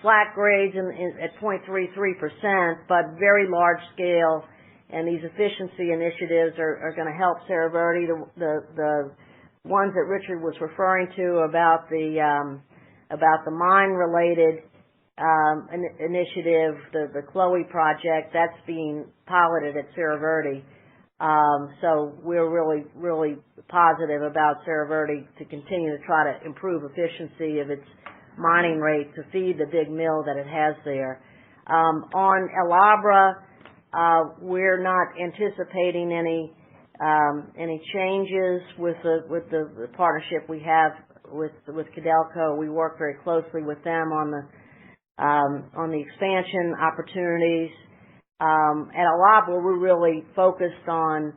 flat grades at 0.33%, but very large scale, and these efficiency initiatives are going to help Cerro Verde. The ones that Richard was referring to about the mine-related initiative, the Chloe project, that's being piloted at Cerro Verde. So we're really, really positive about Cerro Verde to continue to try to improve efficiency of its mining rate to feed the big mill that it has there. On El Abra, we're not anticipating any changes with the partnership we have with Codelco. We work very closely with them on the expansion opportunities. At El Abra, we're really focused on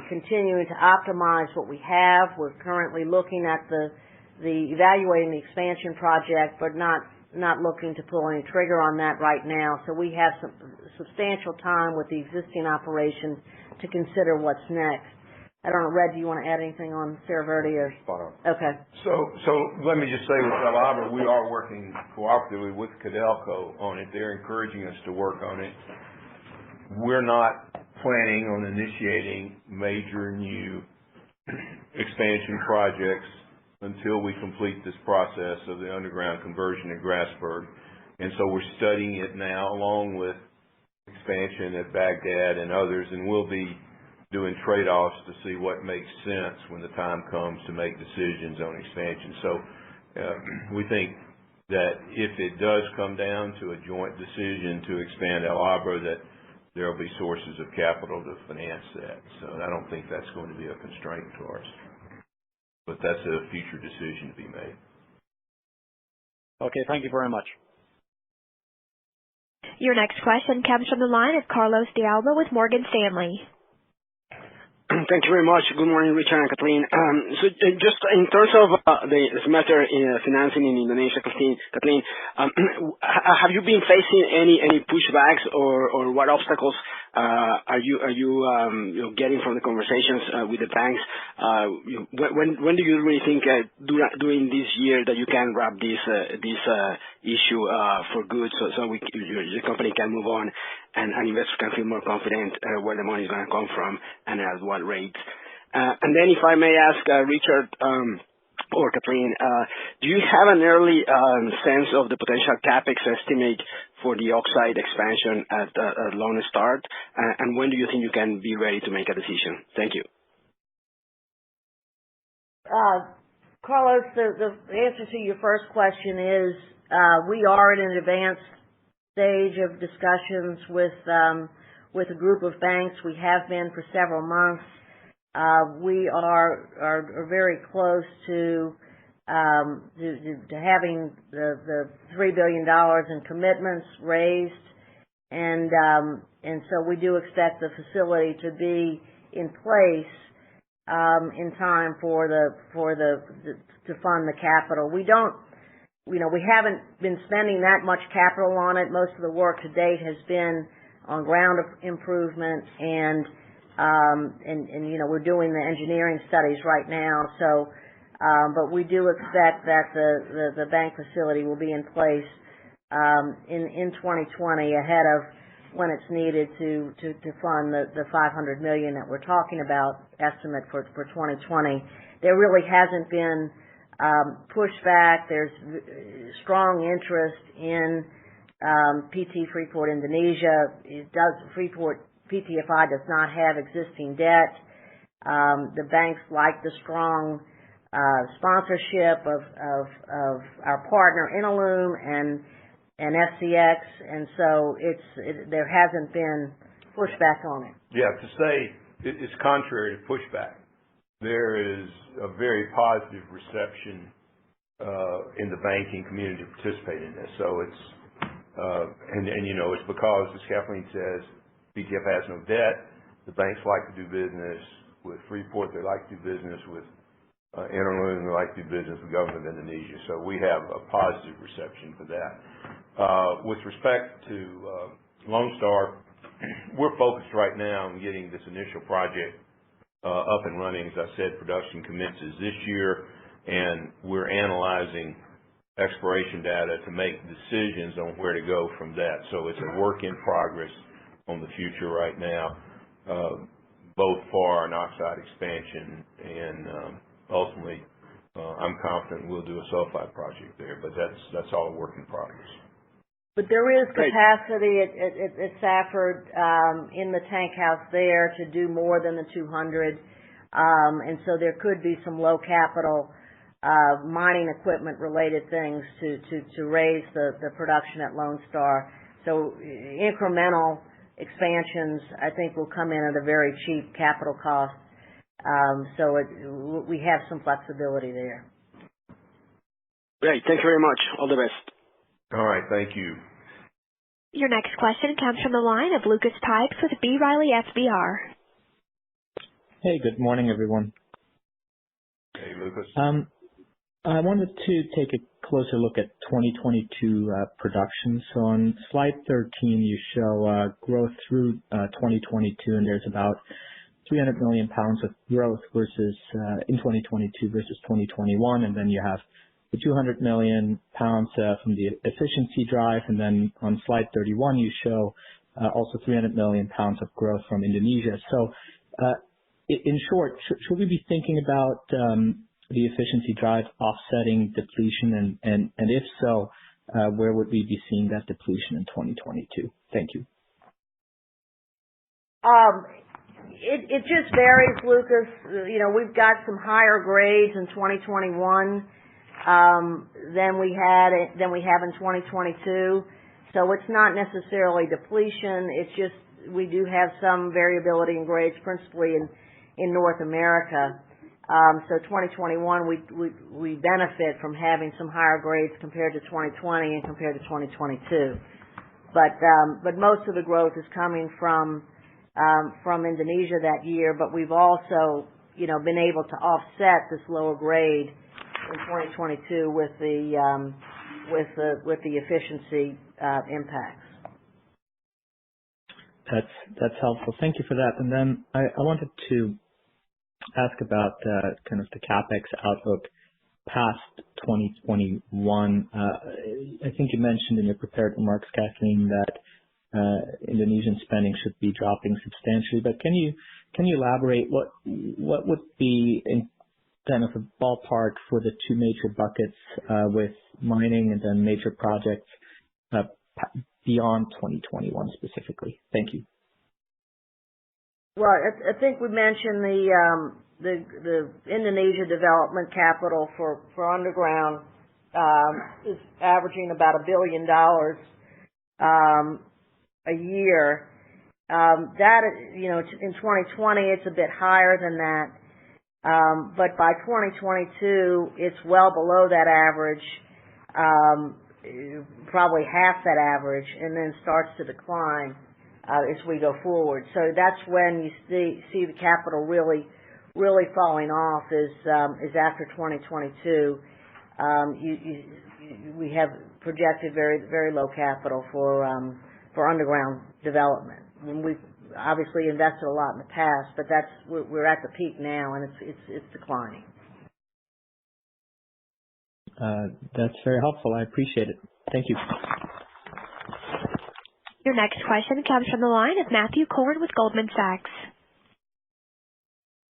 continuing to optimize what we have. We're currently looking at evaluating the expansion project, but not looking to pull any trigger on that right now. So we have some substantial time with the existing operation to consider what's next. I don't know, Red, do you want to add anything on Cerro Verde? Or?
Spot on.
Okay.
So let me just say with El Abra, we are working cooperatively with Codelco on it. They're encouraging us to work on it. We're not planning on initiating major new expansion projects until we complete this process of the underground conversion at Grasberg. And so we're studying it now along with expansion at Baghdad and others, and we'll be doing trade-offs to see what makes sense when the time comes to make decisions on expansion. So we think that if it does come down to a joint decision to expand El Abra, that there will be sources of capital to finance that. So I don't think that's going to be a constraint to ours. But that's a future decision to be made.
Okay, thank you very much.
Your next question comes from the line of Carlos de Alba with Morgan Stanley.
Thank you very much. Good morning, Richard and Kathleen. So just in terms of this matter in financing in Indonesia, Kathleen, have you been facing any pushbacks or what obstacles are you getting from the conversations with the banks? When do you really think during this year that you can wrap this issue for good, so your company can move on and investors can feel more confident where the money is going to come from and at what rates? And then if I may ask Richard or Kathleen, do you have an early sense of the potential CapEx estimate for the oxide expansion at Lone Star? And when do you think you can be ready to make a decision? Thank you.
Carlos, the answer to your first question is we are in an advanced stage of discussions with a group of banks. We have been for several months. We are very close to having the $3 billion in commitments raised, and so we do expect the facility to be in place in time to fund the capital. We haven't been spending that much capital on it. Most of the work to date has been on ground improvement and we're doing the engineering studies right now. So, but we do expect that the bank facility will be in place in 2020 ahead of when it's needed to fund the $500 million that we're talking about estimate for 2020. There really hasn't been pushback. There's strong interest in PT Freeport Indonesia. PTFI does not have existing debt. The banks like the strong sponsorship of our partner Inalum and FCX, and so there hasn't been pushback on it.
Yeah, to say it's contrary to pushback. There is a very positive reception in the banking community to participate in this. So it's it's because, as Kathleen says, PTF has no debt. The banks like to do business with Freeport. They like to do business with Inalum. They like to do business with the government of Indonesia. So we have a positive reception for that. With respect to Lone Star, we're focused right now on getting this initial project up and running. As I said, production commences this year, and we're analyzing exploration data to make decisions on where to go from that. So it's a work in progress on the future right now, both for an oxide expansion and ultimately I'm confident we'll do a sulfide project there, but that's all a work in progress.
But there is capacity at Safford in the tank house there to do more than the 200, and so there could be some low capital mining equipment related things to raise the production at Lone Star. So incremental expansions, I think, will come in at a very cheap capital cost. So we have some flexibility there.
Great. Thank you very much. All the best.
All right. Thank you.
Your next question comes from the line of Lucas Pipes with B. Riley FBR.
Hey, good morning, everyone.
Hey, Lucas.
I wanted to take a closer look at 2022 production. So on slide 13, you show growth through 2022, and there's about 300 million pounds of growth versus in 2022 versus 2021, and then you have the 200 million pounds from the efficiency drive, and then on slide 31 you show also 300 million pounds of growth from Indonesia. So in short, should we be thinking about the efficiency drive offsetting depletion, and if so, where would we be seeing that depletion in 2022? Thank you.
It just varies, Lucas. We've got some higher grades in 2021 than we have in 2022. So it's not necessarily depletion. It's just we do have some variability in grades, principally in North America. So 2021 we benefit from having some higher grades compared to 2020 and compared to 2022. But most of the growth is coming from Indonesia that year. But we've also been able to offset this lower grade in 2022 with the efficiency impacts.
That's helpful. Thank you for that. And then I wanted to ask about kind of the CapEx outlook past 2021. I think you mentioned in your prepared remarks, Kathleen, that Indonesian spending should be dropping substantially. But can you elaborate what would be in kind of a ballpark for the two major buckets with mining and then major projects beyond 2021 specifically? Thank you.
Well, I think we mentioned the Indonesia development capital for underground is averaging about $1 billion a year. That in 2020 it's a bit higher than that, but by 2022 it's well below that average, probably half that average, and then starts to decline as we go forward. So that's when you see the capital really really falling off is after 2022. We have projected very low capital for underground development. We've obviously invested a lot in the past, but we're at the peak now, and it's declining.
That's very helpful. I appreciate it. Thank you.
Your next question comes from the line of Matthew Korn with Goldman Sachs.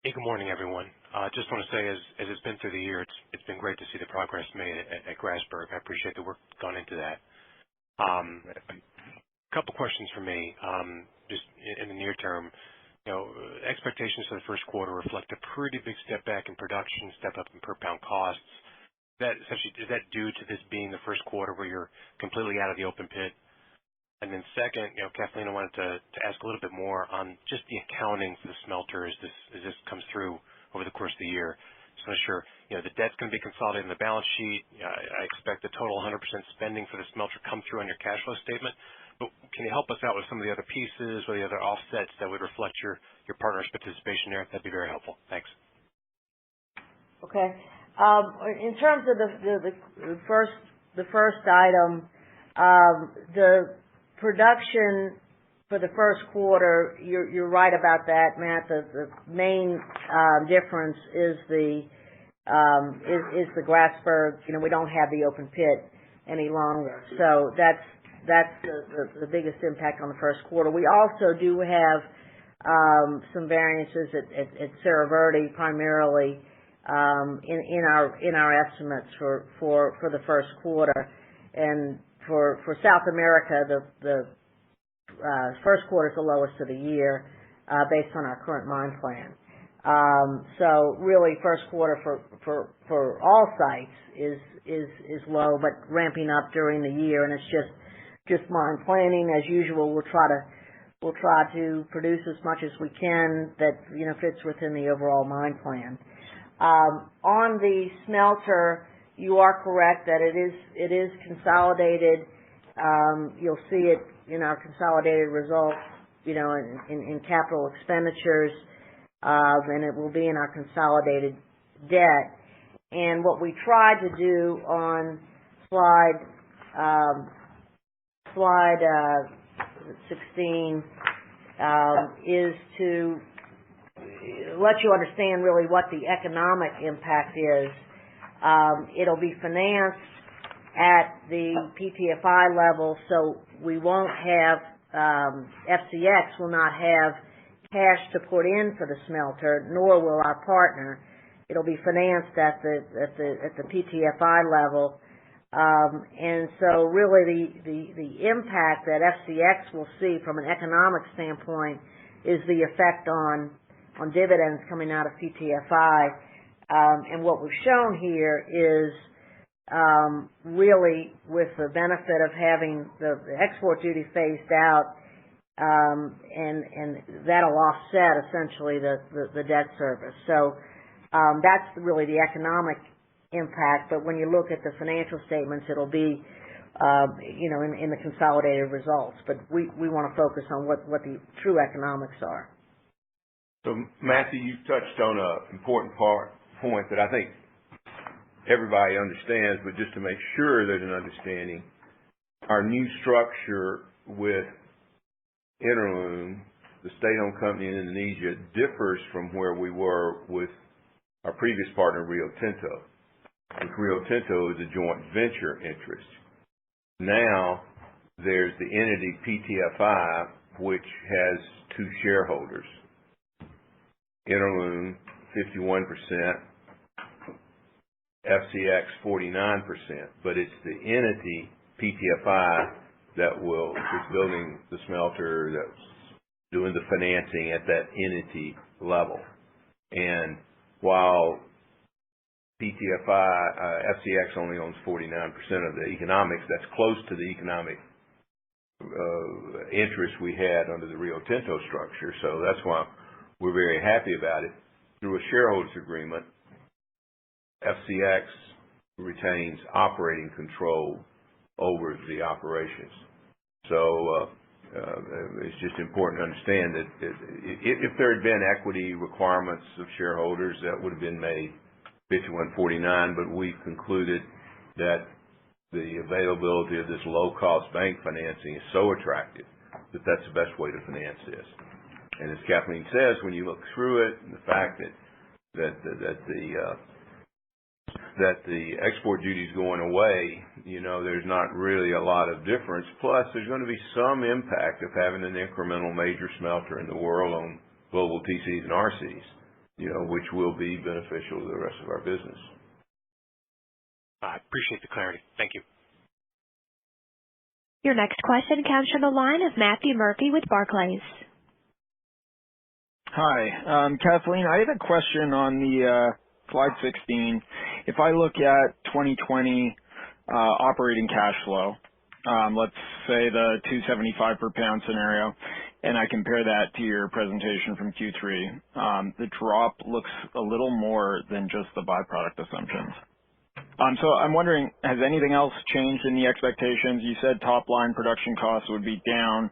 Hey, good morning, everyone. Just want to say, as it's been through the year, it's been great to see the progress made at Grasberg. I appreciate the work gone into that. A couple questions for me. Just in the near term, expectations for the first quarter reflect a pretty big step back in production, step up in per pound costs. Is that due to this being the first quarter where you're completely out of the open pit? And then second, Kathleen, I wanted to ask a little bit more on just the accounting for the smelter as this comes through over the course of the year. Just not sure, the debt's going to be consolidated in the balance sheet. I expect the total 100% spending for the smelter come through on your cash flow statement. But can you help us out with some of the other pieces or the other offsets that would reflect your partner's participation there? That'd be very helpful. Thanks.
Okay. In terms of the first item, the production for the first quarter, you're right about that, Matt. The main difference is the Grasberg. We don't have the open pit any longer, so that's the biggest impact on the first quarter. We also do have some variances at Cerro Verde, primarily in our estimates for the first quarter, and for South America, the first quarter is the lowest of the year based on our current mine plan. So really, first quarter for all sites is low, but ramping up during the year, and it's just mine planning as usual. We'll try to produce as much as we can that fits within the overall mine plan. On the smelter, you are correct that it is consolidated. You'll see it in our consolidated results, in capital expenditures, and it will be in our consolidated debt. And what we tried to do on slide 16 is to let you understand really what the economic impact is. It'll be financed at the PTFI level, so we won't have, FCX will not have cash to put in for the smelter, nor will our partner. It'll be financed at the PTFI level. And so really the impact that FCX will see from an economic standpoint is the effect on dividends coming out of PTFI. And what we've shown here is really with the benefit of having the export duty phased out, and that'll offset essentially the debt service. So that's really the economic impact. But when you look at the financial statements, it'll be in the consolidated results. But we want to focus on what the true economics are.
So Matthew, you've touched on an important point that I think everybody understands, but just to make sure there's an understanding, our new structure with Interloom, the state-owned company in Indonesia, differs from where we were with our previous partner, Rio Tinto. With Rio Tinto is a joint venture interest. Now there's the entity PTFI, which has two shareholders, Interloom 51%, FCX 49%, but it's the entity PTFI that is building the smelter, that's doing the financing at that entity level. And while PTFI, FCX only owns 49% of the economics, that's close to the economic interest we had under the Rio Tinto structure. So that's why we're very happy about it. Through a shareholders agreement, FCX retains operating control over the operations. So It's just important to understand that if there had been equity requirements of shareholders, that would have been made 5149, but we concluded that the availability of this low-cost bank financing is so attractive that that's the best way to finance this. And as Kathleen says, when you look through it, the fact that the export duty is going away, there's not really a lot of difference. Plus, there's going to be some impact of having an incremental major smelter in the world on global TCs and RCs, which will be beneficial to the rest of our business.
I appreciate the clarity. Thank you.
Your next question comes from the line of Matthew Murphy with Barclays.
Hi. Kathleen, I had a question on the slide 16. If I look at 2020 operating cash flow, let's say the $2.75 per pound scenario, and I compare that to your presentation from Q3, the drop looks a little more than just the byproduct assumptions. So I'm wondering, has anything else changed in the expectations? You said top line production costs would be down,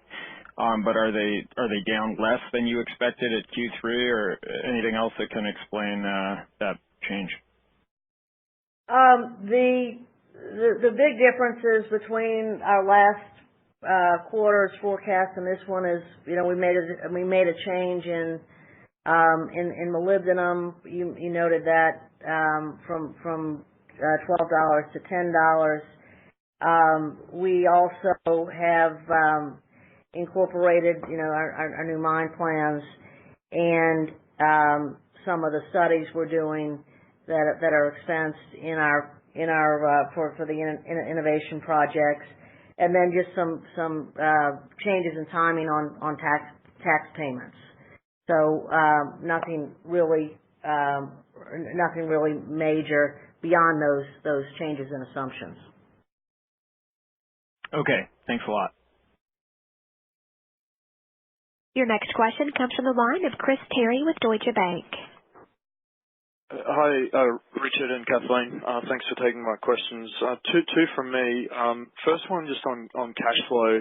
but are they down less than you expected at Q3, or anything else that can explain that change?
The big differences between our last quarter's forecast and this one is, we made a change in molybdenum. You noted that from $12 to $10. We also have incorporated, our new mine plans and some of the studies we're doing that are expensed in our for the innovation projects, and then just some changes in timing on tax payments. So nothing really major beyond those changes in assumptions.
Okay, thanks a lot.
Your next question comes from the line of Chris Terry with Deutsche Bank.
Hi, Richard and Kathleen. Thanks for taking my questions. Two from me. First one just on cash flow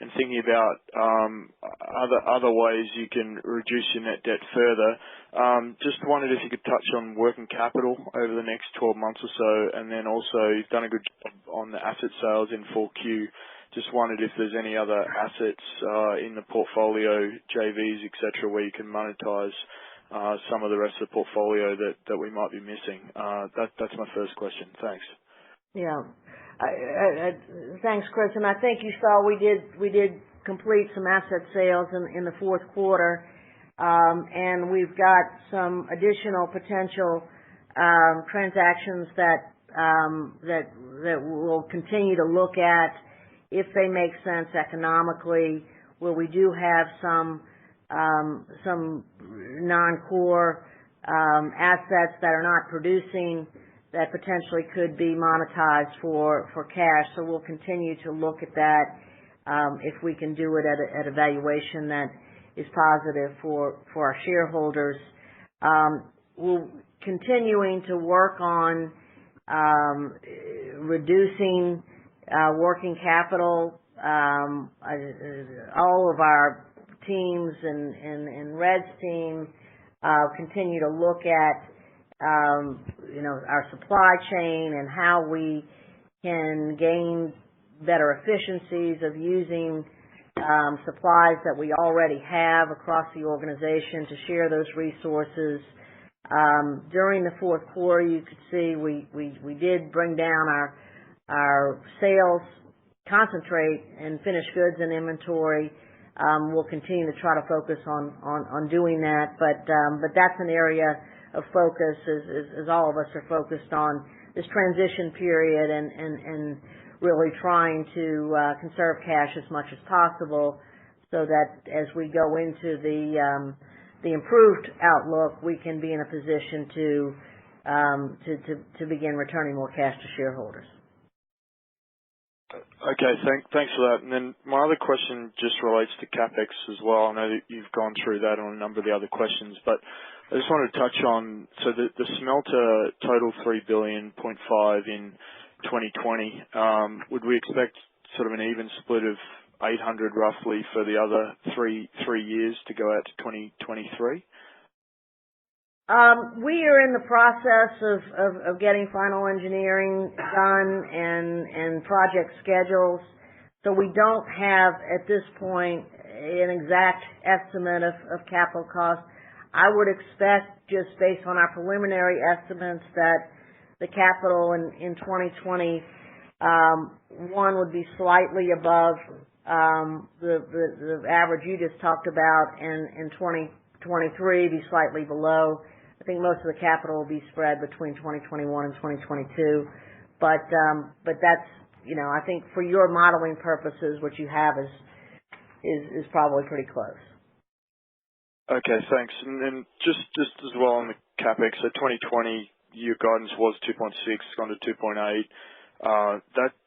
and thinking about other ways you can reduce your net debt further. Just wondered if you could touch on working capital over the next 12 months or so, and then also you've done a good job on the asset sales in 4Q. Just wondered if there's any other assets in the portfolio, JVs, et cetera, where you can monetize some of the rest of the portfolio that we might be missing. That's my first question. Thanks.
Yeah. Thanks, Chris. And I think you saw we did complete some asset sales in the fourth quarter, and we've got some additional potential transactions that we'll continue to look at if they make sense economically, where we do have some non-core assets that are not producing that potentially could be monetized for cash. So we'll continue to look at that if we can do it at a valuation that is positive for our shareholders. We're continuing to work on reducing working capital. All of our teams and Red's team continue to look at our supply chain and how we can gain better efficiencies of using supplies that we already have across the organization to share those resources. During the fourth quarter, you could see we did bring down our sales concentrate and finished goods and inventory. We'll continue to try to focus on doing that, but that's an area of focus as all of us are focused on this transition period and really trying to conserve cash as much as possible, so that as we go into the improved outlook, we can be in a position to begin returning more cash to shareholders.
Okay, thanks for that. And then my other question just relates to CapEx as well. I know that you've gone through that on a number of the other questions, but I just wanted to touch on, so the smelter total $3.5 billion in 2020. Would we expect sort of an even split of $800 roughly for the other three years to go out to 2023?
We are in the process of getting final engineering done and project schedules. So we don't have at this point an exact estimate of capital costs. I would expect, just based on our preliminary estimates, that the capital in 2021 would be slightly above the average you just talked about, and in 2023 be slightly below. I think most of the capital will be spread between 2021 and 2022, but that's, I think for your modeling purposes, what you have is probably pretty close.
Okay, thanks. And then just as well on the capex, so 2020 your guidance was 2.6, gone to 2.8.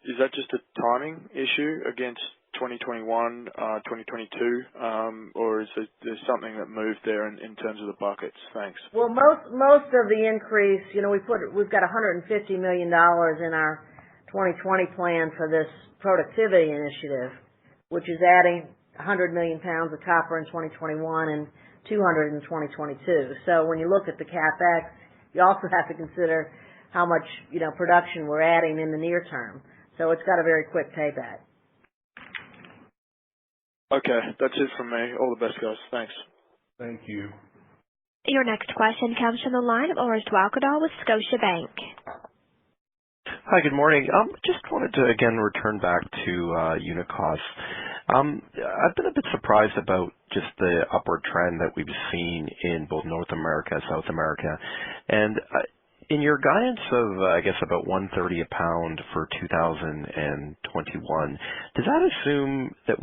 Is that just a timing issue against 2021, 2022, or is there something that moved there in terms of the buckets? Thanks.
Well, most of the increase, we've got $150 million in our 2020 plan for this productivity initiative, which is adding 100 million pounds of copper in 2021 and 200 in 2022. So when you look at the capex, you also have to consider how much, production we're adding in the near term. So it's got a very quick payback.
Okay, that's it from me. All the best, guys. Thanks.
Thank you.
Your next question comes from the line of Orest Wowkodaw with Scotiabank.
Hi, good morning. Just wanted to again return back to unit costs. I've been a bit surprised about just the upward trend that we've seen in both North America and South America. And in your guidance of, I guess, about $1.30 a pound for 2021, does that assume that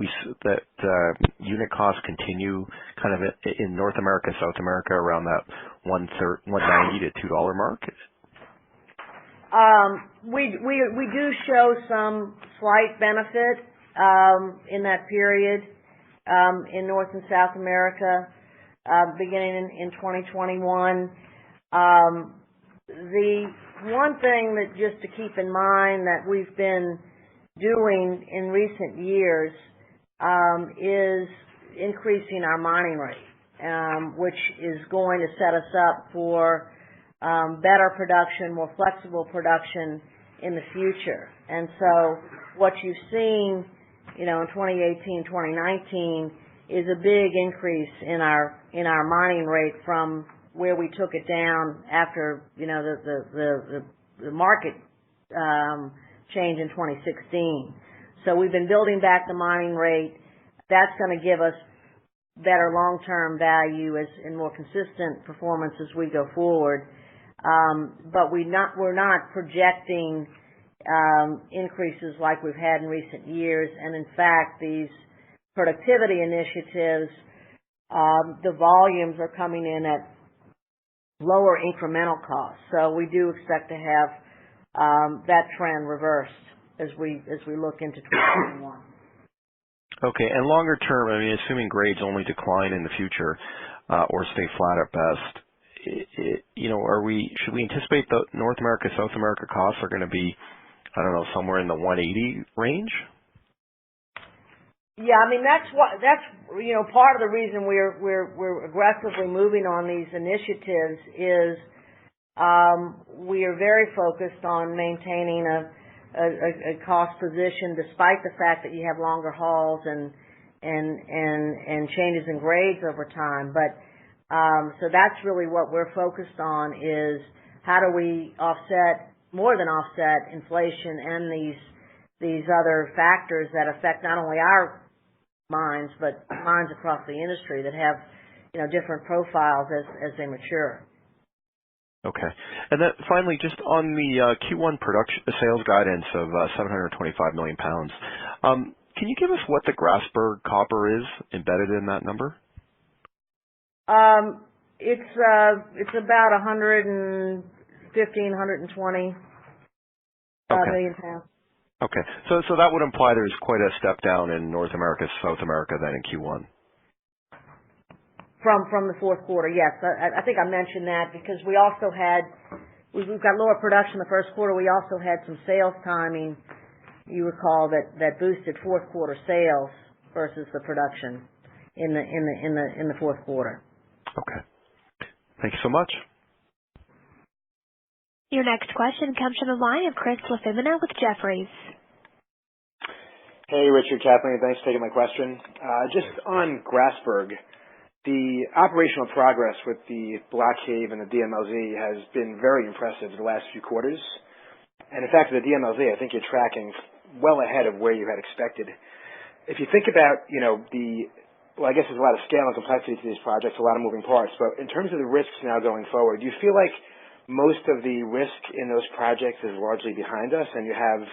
unit costs continue kind of in North America, South America around that $1.90 to $2 mark?
We do show some slight benefit in that period in North and South America beginning in 2021. The one thing that just to keep in mind that we've been doing in recent years is increasing our mining rate, which is going to set us up for better production, more flexible production in the future. And so what you've seen, in 2018, 2019 is a big increase in our mining rate from where we took it down after, the market change in 2016. So we've been building back the mining rate. That's going to give us better long-term value and more consistent performance as we go forward. But we're not projecting increases like we've had in recent years. And in fact, these productivity initiatives, the volumes are coming in at lower incremental costs. So we do expect to have that trend reversed as we look into 2021.
Okay, and longer term, assuming grades only decline in the future or stay flat at best, should we anticipate the North America, South America costs are going to be, somewhere in the 180 range?
Yeah, that's part of the reason we're aggressively moving on these initiatives is we are very focused on maintaining a cost position despite the fact that you have longer hauls and changes in grades over time. But so that's really what we're focused on is how do we more than offset inflation and these other factors that affect not only our mines but mines across the industry that have different profiles as they mature.
Okay, and then finally, just on the Q1 sales guidance of 725 million pounds, can you give us what the Grasberg copper is embedded in that number?
It's about 120 million pounds.
Okay, so that would imply there's quite a step down in North America, South America then in Q1.
From the fourth quarter, yes. I think I mentioned that because we've got lower production the first quarter. We also had some sales timing, you recall, that boosted fourth quarter sales versus the production in the fourth quarter.
Okay. Thank you so much.
Your next question comes from the line of Chris LaFemina with Jefferies.
Hey, Richard, Kathleen, thanks for taking my question. Just on Grasberg, the operational progress with the Black Cave and the DMLZ has been very impressive the last few quarters. And in fact, the DMLZ, I think you're tracking well ahead of where you had expected. If you think about, I guess there's a lot of scale and complexity to these projects, a lot of moving parts, but in terms of the risks now going forward, do you feel like most of the risk in those projects is largely behind us and you have,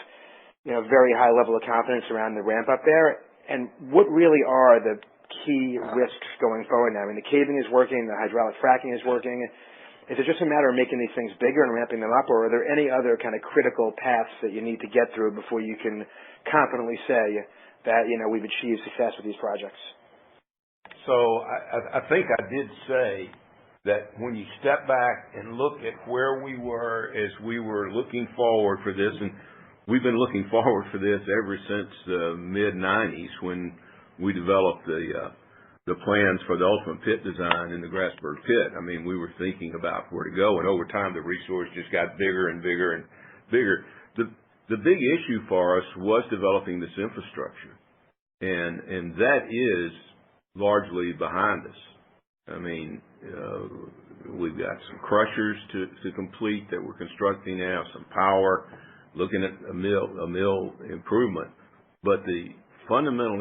very high level of confidence around the ramp up there? And what really are the key risks going forward now? I mean, the caving is working, the hydraulic fracking is working. Is it just a matter of making these things bigger and ramping them up, or are there any other kind of critical paths that you need to get through before you can confidently say that, we've achieved success with these projects?
So I think I did say that when you step back and look at where we were as we were looking forward for this, and we've been looking forward for this ever since the mid-'90s when we developed the plans for the ultimate pit design in the Grasberg pit. I mean, we were thinking about where to go, and over time the resource just got bigger and bigger and bigger. The big issue for us was developing this infrastructure, and that is largely behind us. I mean, we've got some crushers to complete that we're constructing now, some power, looking at a mill improvement. But the fundamental,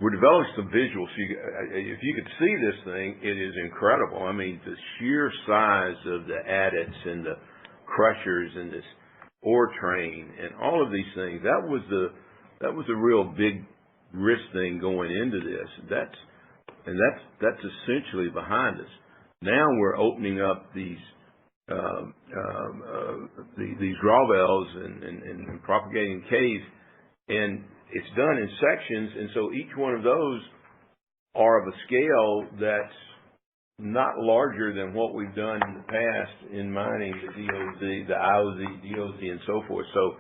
we're developing some visuals. If you could see this thing, it is incredible. I mean, the sheer size of the adits and the crushers and this ore train and all of these things, that was a real big risk thing going into this. That's essentially behind us. Now we're opening up these drawbells and propagating caves, and it's done in sections, and so each one of those are of a scale that's not larger than what we've done in the past in mining, the DOZ, the IOZ, DOZ, and so forth. So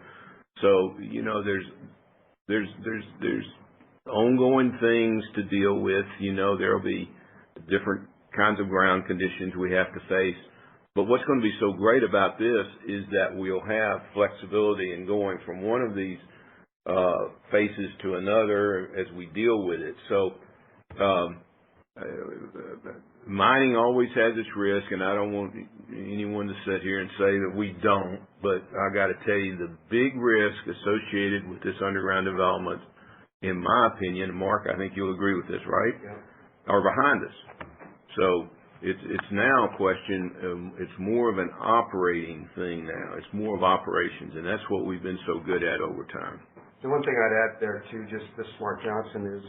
there's ongoing things to deal with. There'll be different kinds of ground conditions we have to face. But what's going to be so great about this is that we'll have flexibility in going from one of these phases to another as we deal with it. So mining always has its risk, and I don't want anyone to sit here and say that we don't, but I got to tell you, the big risk associated with this underground development, in my opinion, Mark, I think you'll agree with this, right?
Yeah.
Are behind us. So it's now a question, it's more of an operating thing now. It's more of operations, and that's what we've been so good at over time.
The one thing I'd add there, too, just this Mark Johnson, is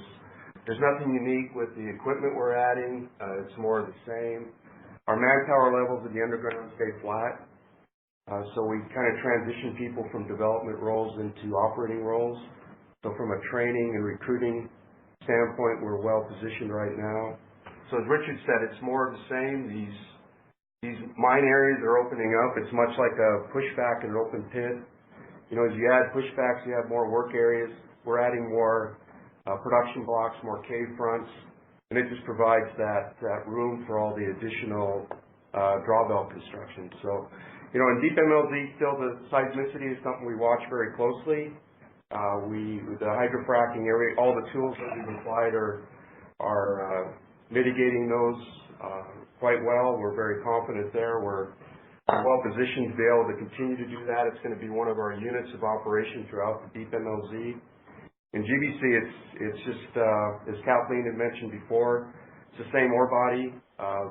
there's nothing unique with the equipment we're adding. It's more of the same. Our manpower levels at the underground stay flat. So we kind of transition people from development roles into operating roles. So from a training and recruiting standpoint, we're well positioned right now. So as Richard said, it's more of the same. These mine areas are opening up. It's much like a pushback in an open pit. As you add pushbacks, you have more work areas. We're adding more production blocks, more cave fronts, and it just provides that room for all the additional drawbell construction. So, in Deep MLZ, still the seismicity is something we watch very closely. With the hydrofracking area, all the tools that we've applied are mitigating those quite well. We're very confident there. We're well positioned to be able to continue to do that. It's going to be one of our units of operation throughout the Deep MLZ. In GBC, it's just, as Kathleen had mentioned before, it's the same ore body.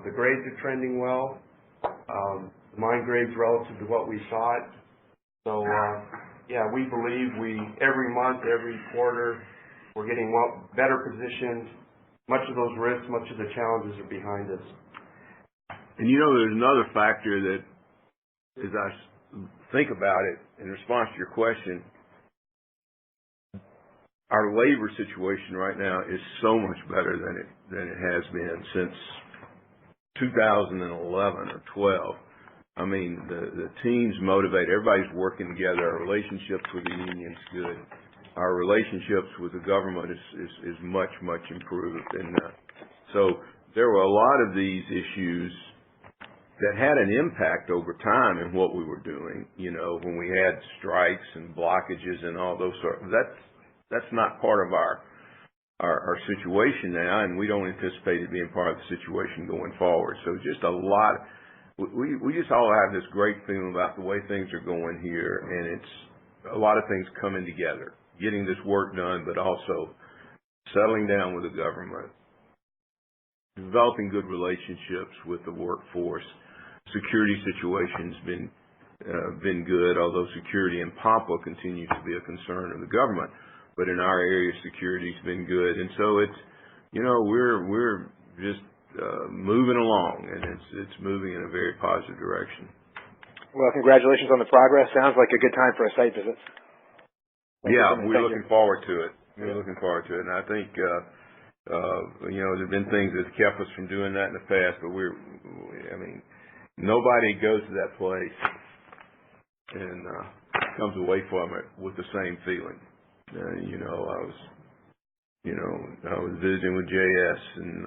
The grades are trending well. The mine grades relative to what we thought. So, we believe every month, every quarter, we're getting better positioned. Much of those risks, much of the challenges are behind us.
And there's another factor that, as I think about it in response to your question, our labor situation right now is so much better than it has been since 2011 or 12. I mean, the team's motivated. Everybody's working together. Our relationships with the union's good. our relationships with the government is much improved. And so there were a lot of these issues that had an impact over time in what we were doing. When we had strikes and blockages and all those sorts, that's not part of our situation now, and we don't anticipate it being part of the situation going forward. So just a lot. We just all have this great feeling about the way things are going here, and it's a lot of things coming together, getting this work done, but also settling down with the government, developing good relationships with the workforce. Security situation's been good, although security in Papua continues to be a concern of the government. But in our area, security's been good, and so it's we're just moving along, and it's moving in a very positive direction.
Well, congratulations on the progress. Sounds like a good time for a site visit.
Yeah, we're looking forward to it. We're looking forward to it, and I think there've been things that kept us from doing that in the past, but nobody goes to that place and comes away from it with the same feeling. I was visiting with JS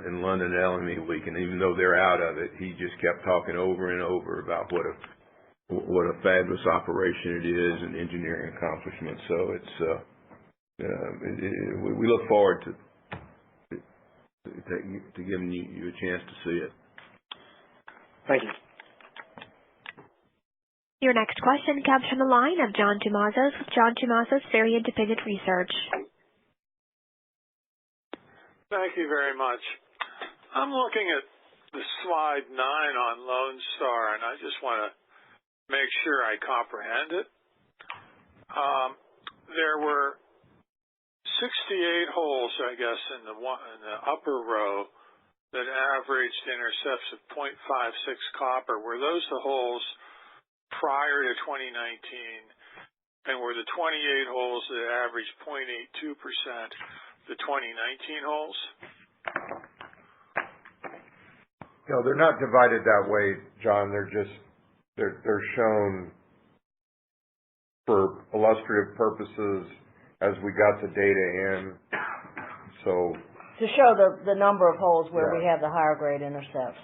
in London LME week, and even though they're out of it, he just kept talking over and over about what a fabulous operation it is and engineering accomplishment. So it's we look forward to giving you a chance to see it.
Thank you.
Your next question comes from the line of John Tumazos with John Tumazos Very Independent Research.
Thank you very much. I'm looking at the slide 9 on Lone Star, and I just want to make sure I comprehend it. There were 68 holes, I guess, in the upper row that averaged intercepts of 0.56 copper. Were those the holes prior to 2019, and were the 28 holes that averaged 0.82% the 2019 holes?
No, they're not divided that way, John. They're shown for illustrative purposes as we got the data in. So
to show the number of holes where we have the higher grade intercepts.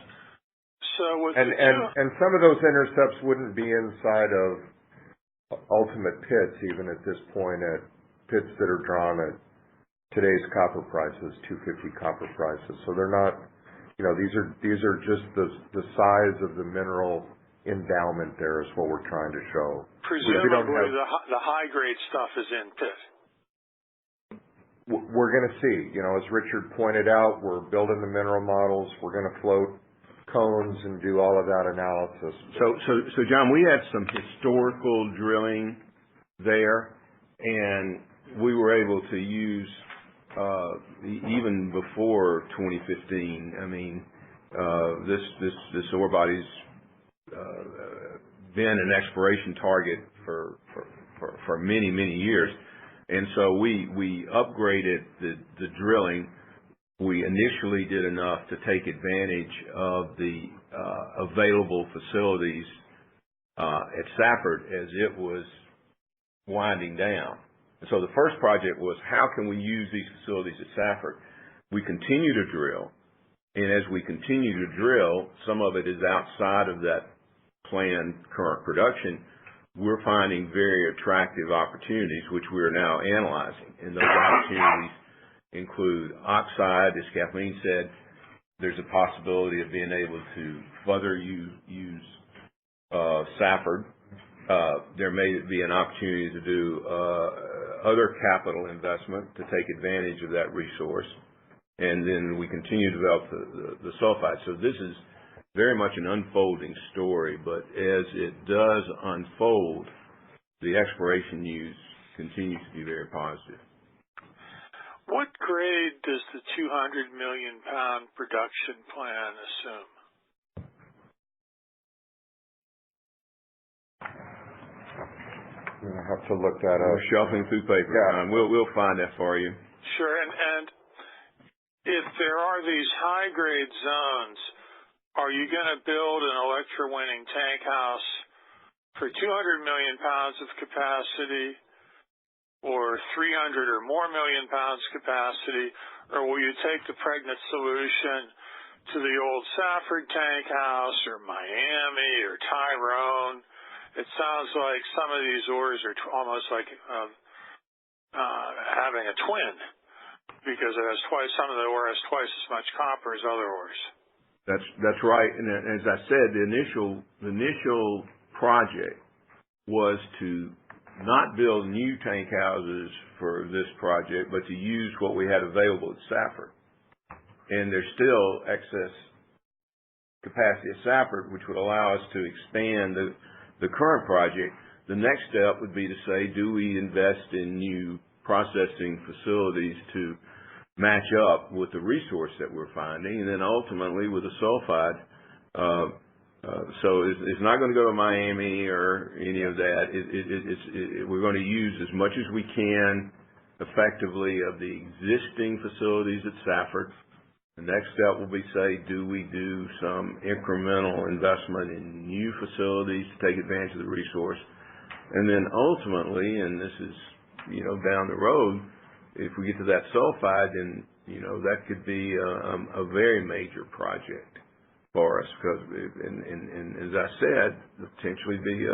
And some of those intercepts wouldn't be inside of ultimate pits, even at this point, at pits that are drawn at today's copper prices, $2.50 copper prices. So they're not, these are just the size of the mineral endowment. There is what we're trying to show.
Presumably, the high grade stuff is in pit.
We're going to see. As Richard pointed out, we're building the mineral models. We're going to float cones and do all of that analysis.
So John, we had some historical drilling there, and we were able to use even before 2015. This ore body's been an exploration target for many years, and so we upgraded the drilling. We initially did enough to take advantage of the available facilities at Safford as it was winding down. And so the first project was, how can we use these facilities at Safford? We continue to drill, and as we continue to drill, some of it is outside of that planned current production. We're finding very attractive opportunities, which we are now analyzing, and those opportunities include oxide. As Kathleen said, there's a possibility of being able to further use Safford. There may be an opportunity to do other capital investment to take advantage of that resource, and then we continue to develop the sulfide. So this is very much an unfolding story, but as it does unfold, the exploration news continues to be very positive.
What grade does the 200 million pound production plan assume?
I have to look that up.
We're shuffling through paper.
Yeah.
We'll find that for you.
Sure, and if there are these high grade zones, are you going to build an electrowinning tank house for 200 million pounds of capacity or 300 or more million pounds capacity, or will you take the pregnant solution to the old Safford tank house or Miami or Tyrone? It sounds like some of these ores are almost like having a twin, because it has some of the ore has twice as much copper as other ores.
That's right. And as I said, the initial project was to not build new tank houses for this project, but to use what we had available at Safford. And there's still excess capacity at Safford, which would allow us to expand the current project. The next step would be to say, do we invest in new processing facilities to match up with the resource that we're finding, and then ultimately with the sulfide. So it's not going to go to Miami or any of that. We're going to use as much as we can effectively of the existing facilities at Safford. The next step will be say, do we do some incremental investment in new facilities to take advantage of the resource? And then ultimately, and this is, down the road, if we get to that sulfide, then, that could be a very major project for us, because, and as I said, potentially be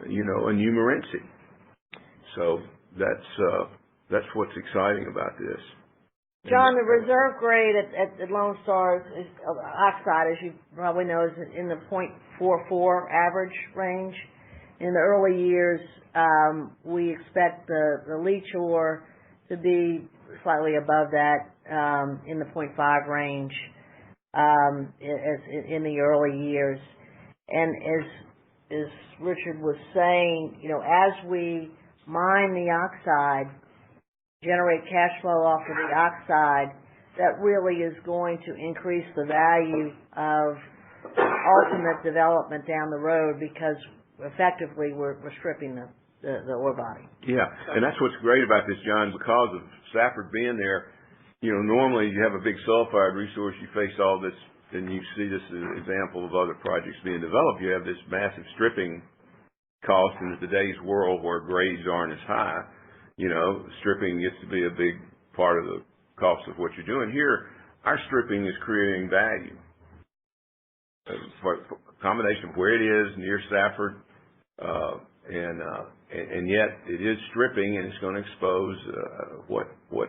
a new Morenci. So that's what's exciting about this.
John, the reserve grade at Lone Star is oxide, as you probably know, is in the .44 average range. In the early years, we expect the leach ore to be slightly above that, in the .5 range, in the early years. And as Richard was saying, as we mine the oxide, generate cash flow off of the oxide, that really is going to increase the value of ultimate development down the road, because effectively we're stripping the ore body.
Yeah, and that's what's great about this, John, because of Safford being there. Normally you have a big sulfide resource, you face all this, and you see this as an example of other projects being developed. You have this massive stripping cost in today's world where grades aren't as high. Stripping gets to be a big part of the cost of what you're doing. Here, our stripping is creating value. For a combination of where it is near Safford, and yet it is stripping, and it's going to expose what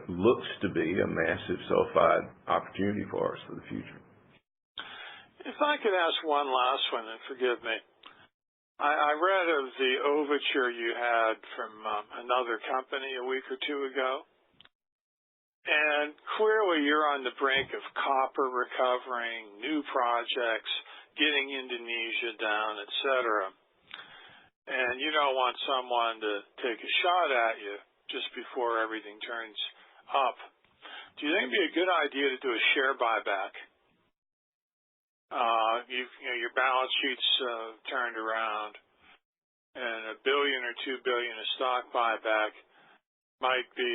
looks to be a massive sulfide opportunity for us for the future.
If I could ask one last one, and forgive me. I read of the overture you had from another company a week or two ago, and clearly you're on the brink of copper recovering, new projects, getting Indonesia down, etc. And you don't want someone to take a shot at you just before everything turns up. Do you think it'd be a good idea to do a share buyback? Your balance sheet's turned around, and $1 billion or $2 billion of stock buyback might be,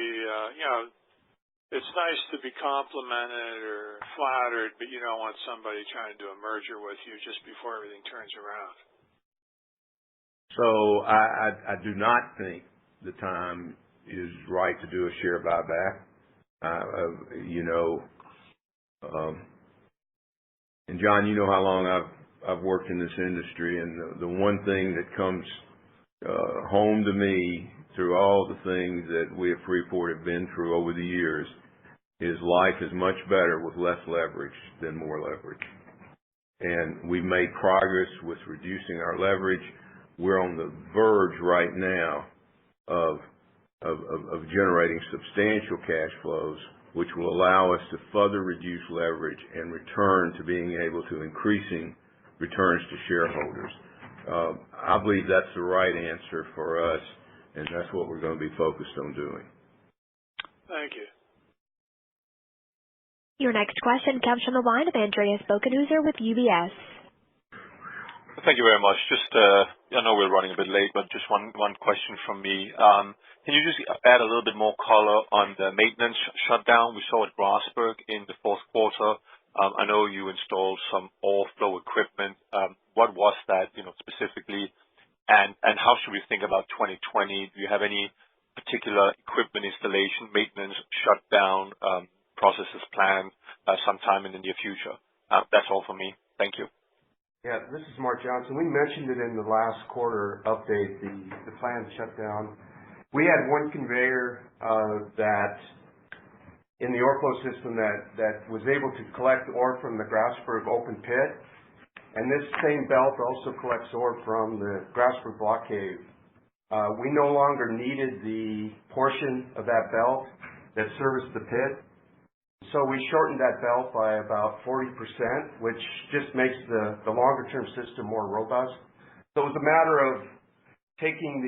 it's nice to be complimented or flattered, but you don't want somebody trying to do a merger with you just before everything turns around.
So I do not think the time is right to do a share buyback. And John, you know how long I've worked in this industry, and the one thing that comes home to me through all the things that we at Freeport have been through over the years is life is much better with less leverage than more leverage. And we've made progress with reducing our leverage. We're on the verge right now of generating substantial cash flows, which will allow us to further reduce leverage and return to being able to increasing returns to shareholders. I believe that's the right answer for us, and that's what we're going to be focused on doing.
Thank you.
Your next question comes from the line of Andreas Bokenhuser with UBS.
Thank you very much. Just, I know we're running a bit late, but just one question from me. Can you just add a little bit more color on the maintenance shutdown we saw at Grasberg in the fourth quarter? I know you installed some ore flow equipment. What was that, specifically? And how should we think about 2020? Do you have any particular equipment installation, maintenance, shutdown processes planned sometime in the near future? That's all for me. Thank you.
Yeah, this is Mark Johnson. We mentioned it in the last quarter update, the planned shutdown. We had one conveyor that in the ore flow system that was able to collect ore from the Grasberg open pit, and this same belt also collects ore from the Grasberg block cave. We no longer needed the portion of that belt that serviced the pit, so we shortened that belt by about 40%, which just makes the longer-term system more robust. So it was a matter of taking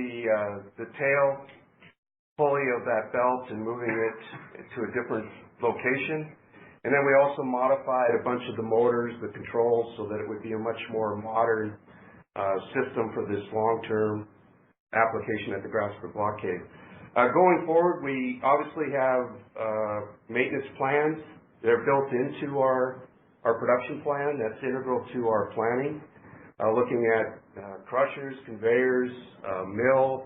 the tail pulley of that belt and moving it to a different location. And then we also modified a bunch of the motors, the controls, so that it would be a much more modern system for this long-term application at the Grasberg block cave. Going forward, we obviously have maintenance plans. They're built into our production plan. That's integral to our planning, looking at crushers, conveyors, mill,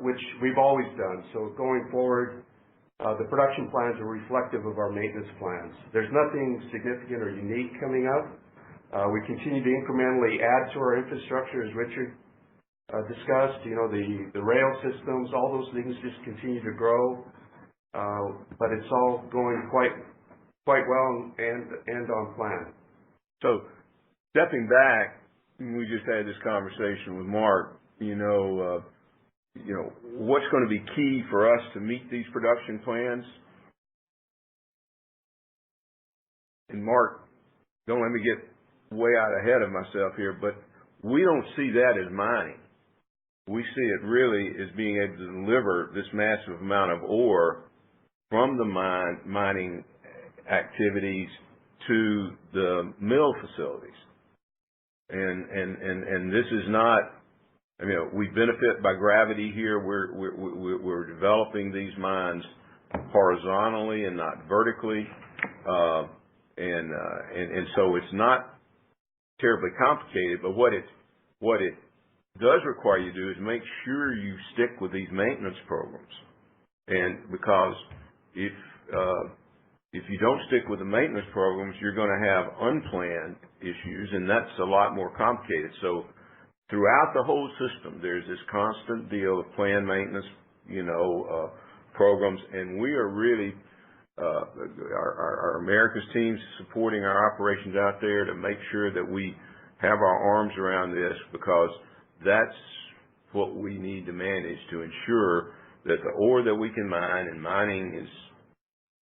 which we've always done. So going forward, the production plans are reflective of our maintenance plans. There's nothing significant or unique coming up. We continue to incrementally add to our infrastructure, as Richard discussed. You know, the rail systems, all those things just continue to grow, but it's all going quite well and on plan.
So, stepping back, we just had this conversation with Mark. You know, what's going to be key for us to meet these production plans? And Mark, don't let me get way out ahead of myself here, but we don't see that as mining. We see it really as being able to deliver this massive amount of ore from the mining activities to the mill facilities. And this is not, I mean, we benefit by gravity here. We're developing these mines horizontally and not vertically, and so it's not terribly complicated. But what it does require you to do is make sure you stick with these maintenance programs, and because if you don't stick with the maintenance programs, you're going to have unplanned issues, and that's a lot more complicated. So throughout the whole system, there's this constant deal of planned maintenance, programs, and we are really, our Americas team's supporting our operations out there to make sure that we have our arms around this, because that's what we need to manage to ensure that the ore that we can mine, and mining is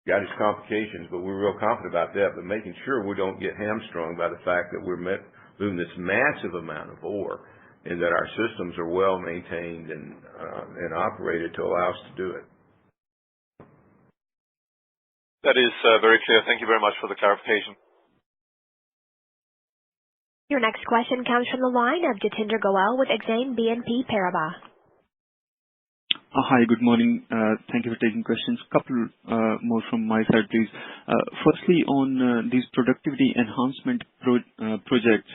got its complications, but we're real confident about that, but making sure we don't get hamstrung by the fact that we're moving this massive amount of ore, and that our systems are well maintained and operated to allow us to do it.
That is very clear. Thank you very much for the clarification.
Your next question comes from the line of Jatinder Goel with Exane BNP Paribas.
Hi, good morning. Thank you for taking questions. Couple more from my side, please. Firstly, on these productivity enhancement projects,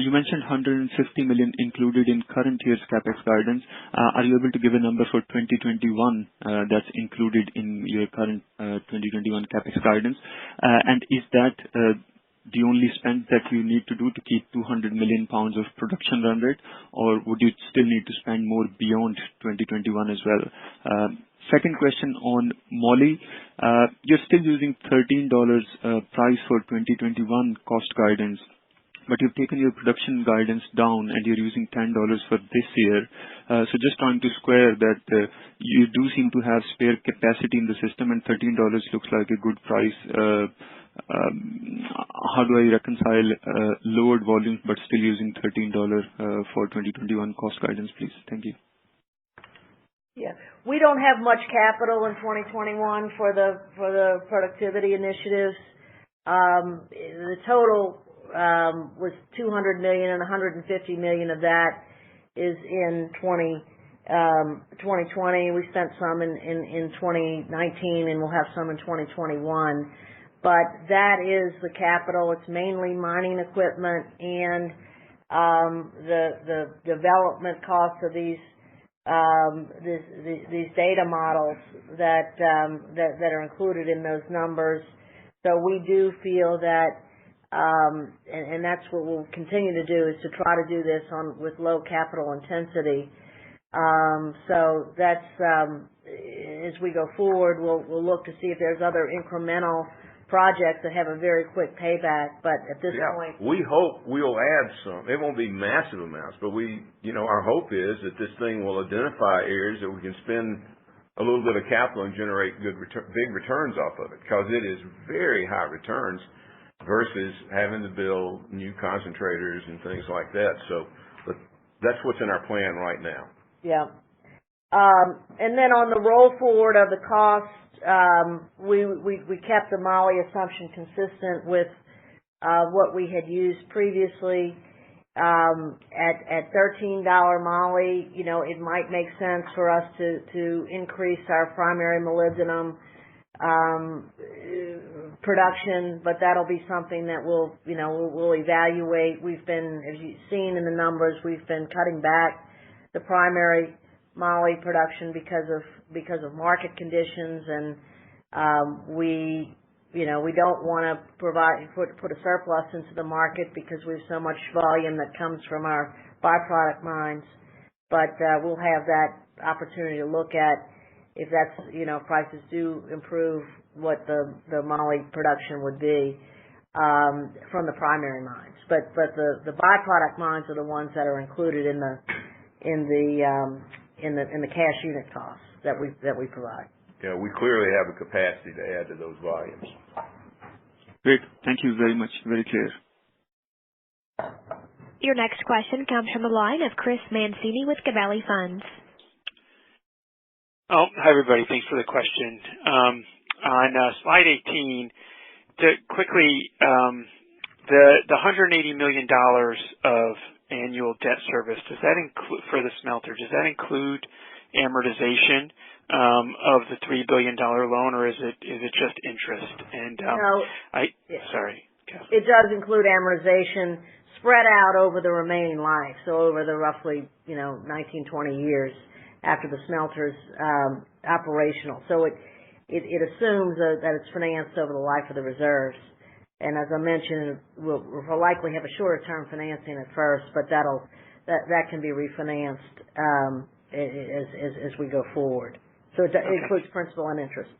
you mentioned $150 million included in current year's CapEx guidance. Are you able to give a number for 2021 that's included in your current 2021 CapEx guidance? And is that the only spend that you need to do to keep 200 million pounds of production run rate, or would you still need to spend more beyond 2021 as well? Second question on moly. You're still using $13 price for 2021 cost guidance, but you've taken your production guidance down and you're using $10 for this year. So just trying to square that, you do seem to have spare capacity in the system, and $13 looks like a good price. How do I reconcile lowered volumes but still using $13 for 2021 cost guidance, please? Thank you.
Yeah, we don't have much capital in 2021 for the productivity initiatives. The total was $200 million, and $150 million of that is in 2020. We spent some in 2019, and we'll have some in 2021. But that is the capital. It's mainly mining equipment and the development costs of these these data models that are included in those numbers. So we do feel that, and that's what we'll continue to do, is to try to do this with low capital intensity. So that's, as we go forward, we'll look to see if there's other incremental projects that have a very quick payback. But at this point,
we hope we'll add some. It won't be massive amounts, but our hope is that this thing will identify areas that we can spend a little bit of capital and generate big returns off of it, because it is very high returns versus having to build new concentrators and things like that. So, but that's what's in our plan right now.
Yeah. And then on the roll forward of the cost, we kept the moly assumption consistent with what we had used previously. At $13 moly, it might make sense for us to increase our primary molybdenum production, but that'll be something that we'll evaluate. We've been, as you've seen in the numbers, we've been cutting back the primary moly production because of market conditions, and we don't want to put a surplus into the market because we have so much volume that comes from our byproduct mines. But we'll have that opportunity to look at if that's, prices do improve, what the moly production would be from the primary mines. But the byproduct mines are the ones that are included in the cash unit costs that we provide.
Yeah, we clearly have a capacity to add to those volumes.
Great. Thank you very much. Very clear.
Your next question comes from the line of Chris Mancini with Gabelli Funds.
Oh, hi everybody. Thanks for the question. On slide 18, the $180 million of annual debt service, does that include, for the smelter, does that include amortization of the $3 billion loan, or is it just interest? And
no,
sorry, Kathleen.
It does include amortization spread out over the remaining life, so over the roughly 19-20 years after the smelter's operational. So it assumes that it's financed over the life of the reserves. And as I mentioned, we'll likely have a shorter term financing at first, but that can be refinanced as we go forward. So it includes principal and interest.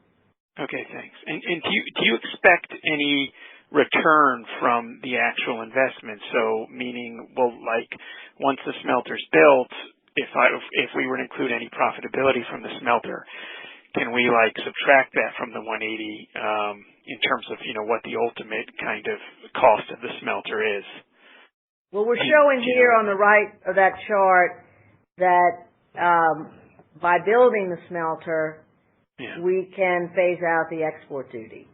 Okay, thanks. And do you expect any return from the actual investment? So meaning, like once the smelter's built, if we were to include any profitability from the smelter, can we subtract that from the 180 in terms of what the ultimate kind of cost of the smelter is?
Well, we're showing here on the right of that chart that by building the smelter, we can phase out the export duty.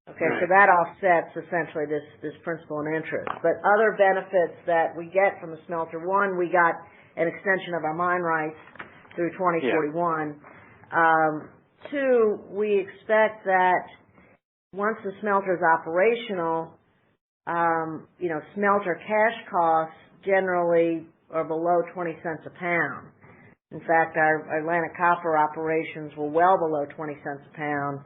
Okay, right. So that offsets essentially this principal and interest. But other benefits that we get from the smelter: one, we got an extension of our mine rights through 2041. Two, we expect that once the smelter is operational, smelter cash costs generally are below 20 cents a pound. In fact, our Atlantic Copper operations were well below 20 cents a pound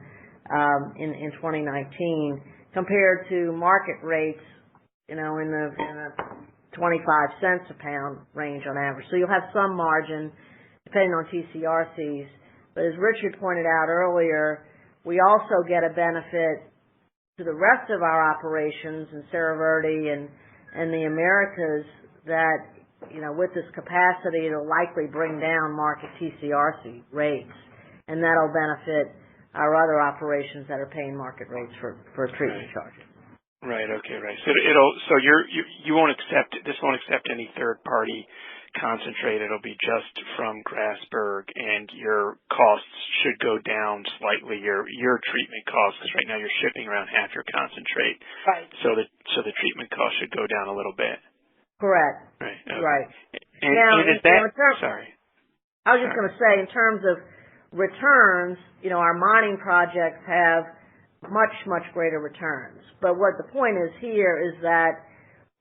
in 2019, compared to market rates, in the 25 cents a pound range on average. So you'll have some margin depending on TCRCs. But as Richard pointed out earlier, we also get a benefit to the rest of our operations in Cerro Verde and the Americas that, with this capacity, it'll likely bring down market TCRC rates, and that'll benefit our other operations that are paying market rates for treatment charges.
Right. Okay. Right. So you won't accept, this won't accept any third party concentrate. It'll be just from Grasberg, and your costs should go down slightly. Your treatment costs, because right now you're shipping around half your concentrate.
Right.
So the treatment cost should go down a little bit.
Correct.
Right. Okay.
Right.
And is that? Sorry.
I was just going to say, in terms of returns, our mining projects have much greater returns. But what the point is here is that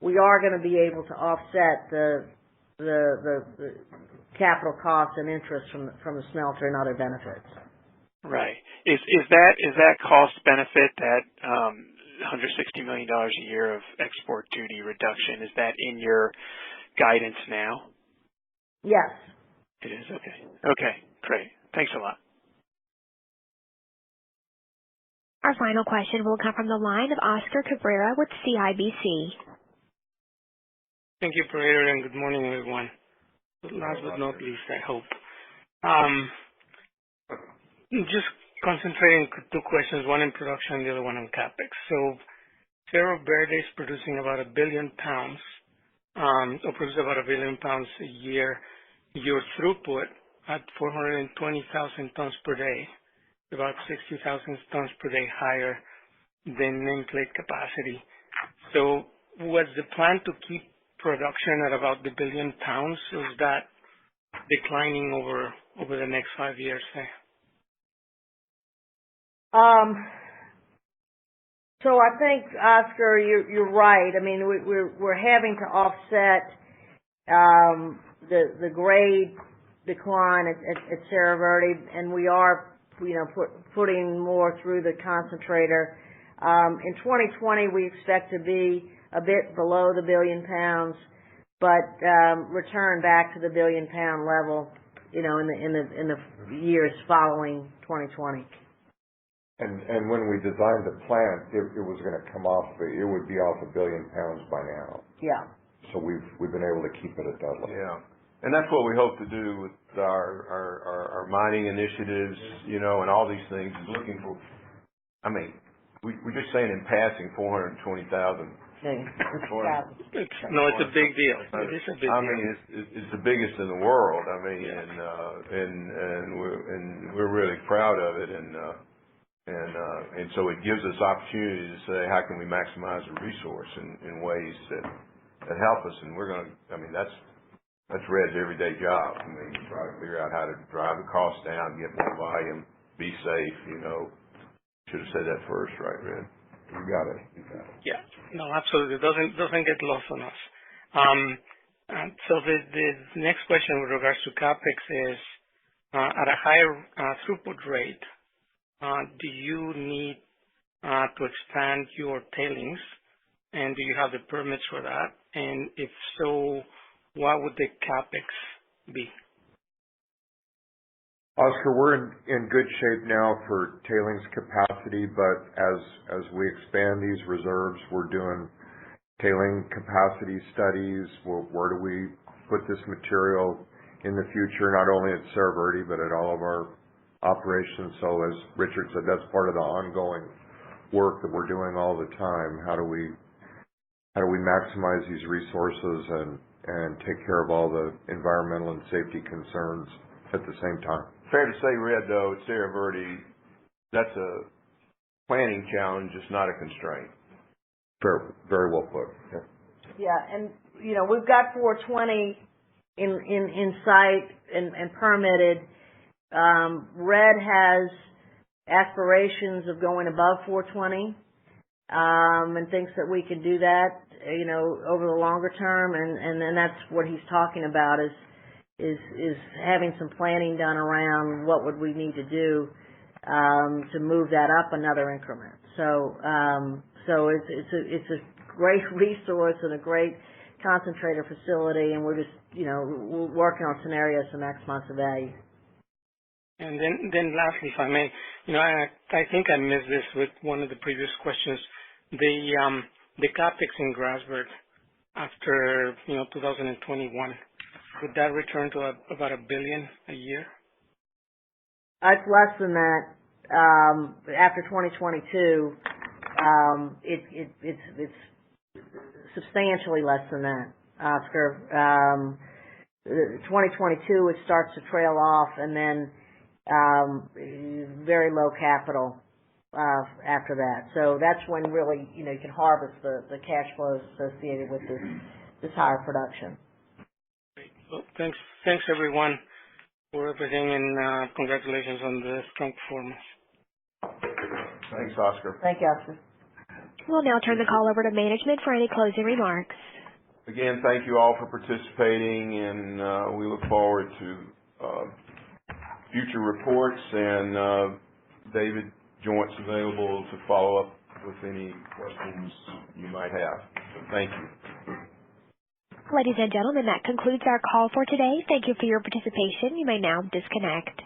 we are going to be able to offset the capital costs and interest from the smelter and other benefits.
Right. Is that cost benefit, that $160 million a year of export duty reduction, is that in your guidance now?
Yes.
It is. Okay. Okay. Great. Thanks a lot.
Our final question will come from the line of Oscar Cabrera with CIBC.
Thank you, operator, and good morning, everyone. Last but not least, I hope. Just concentrating two questions, one in production and the other one on CapEx. So Cerro Verde is producing about 1 billion pounds, or produces about 1 billion pounds a year. Your throughput at 420,000 tons per day, about 60,000 tons per day higher than nameplate capacity. So was the plan to keep production at about the 1 billion pounds, or is that declining over the next 5 years, say?
So I think, Oscar, you're right. I mean, we're having to offset the grade decline at Cerro Verde, and we are, putting more through the concentrator. In 2020, we expect to be a bit below the 1 billion pounds, but return back to the 1 billion pound level, in the years following 2020.
And when we designed the plant, it was going to come off. It would be off 1 billion pounds by now.
Yeah.
So we've been able to keep it at that level.
Yeah. And that's what we hope to do with our mining initiatives, and all these things, is looking for, we're just saying in passing 420,000.
It's a big deal. It is a big deal.
It's the biggest in the world. And we're really proud of it. And so it gives us opportunity to say, how can we maximize the resource in ways that help us? And we're going to, that's Red's everyday job. Try to figure out how to drive the cost down, get more volume, be safe, Should have said that first, right, Red? You got it.
Yeah. No, absolutely. It doesn't get lost on us. So the next question with regards to CapEx is, at a higher throughput rate, do you need to expand your tailings, and do you have the permits for that? And if so, what would the CapEx be?
Oscar, we're in good shape now for tailings capacity, but as we expand these reserves, we're doing tailing capacity studies. Where do we put this material in the future, not only at Cerro Verde, but at all of our operations? So as Richard said, that's part of the ongoing work that we're doing all the time. How do we maximize these resources and take care of all the environmental and safety concerns at the same time?
Fair to say, Red, though, at Cerro Verde, that's a planning challenge, it's not a constraint.
Very well put.
Yeah, and we've got 420 in sight and permitted. Red has aspirations of going above 420, and thinks that we can do that, over the longer term, and that's what he's talking about is having some planning done around what would we need to do to move that up another increment. So it's a great resource and a great concentrator facility, and we're just we're working on scenarios to maximize the value.
And then lastly, if I may, I think I missed this with one of the previous questions. The CapEx in Grasberg after 2021. Would that return to about $1 billion a year?
It's less than that. After 2022, it's substantially less than that, Oscar. 2022, it starts to trail off, and then very low capital after that. So that's when really you can harvest the cash flows associated with this higher production.
Well, thanks everyone for everything, and congratulations on the strong performance.
Thanks, Oscar.
Thank you, Oscar.
We'll now turn the call over to management for any closing remarks.
Again, thank you all for participating, and we look forward to future reports, and David Joint's available to follow up with any questions you might have. So thank you.
Ladies and gentlemen, that concludes our call for today. Thank you for your participation. You may now disconnect.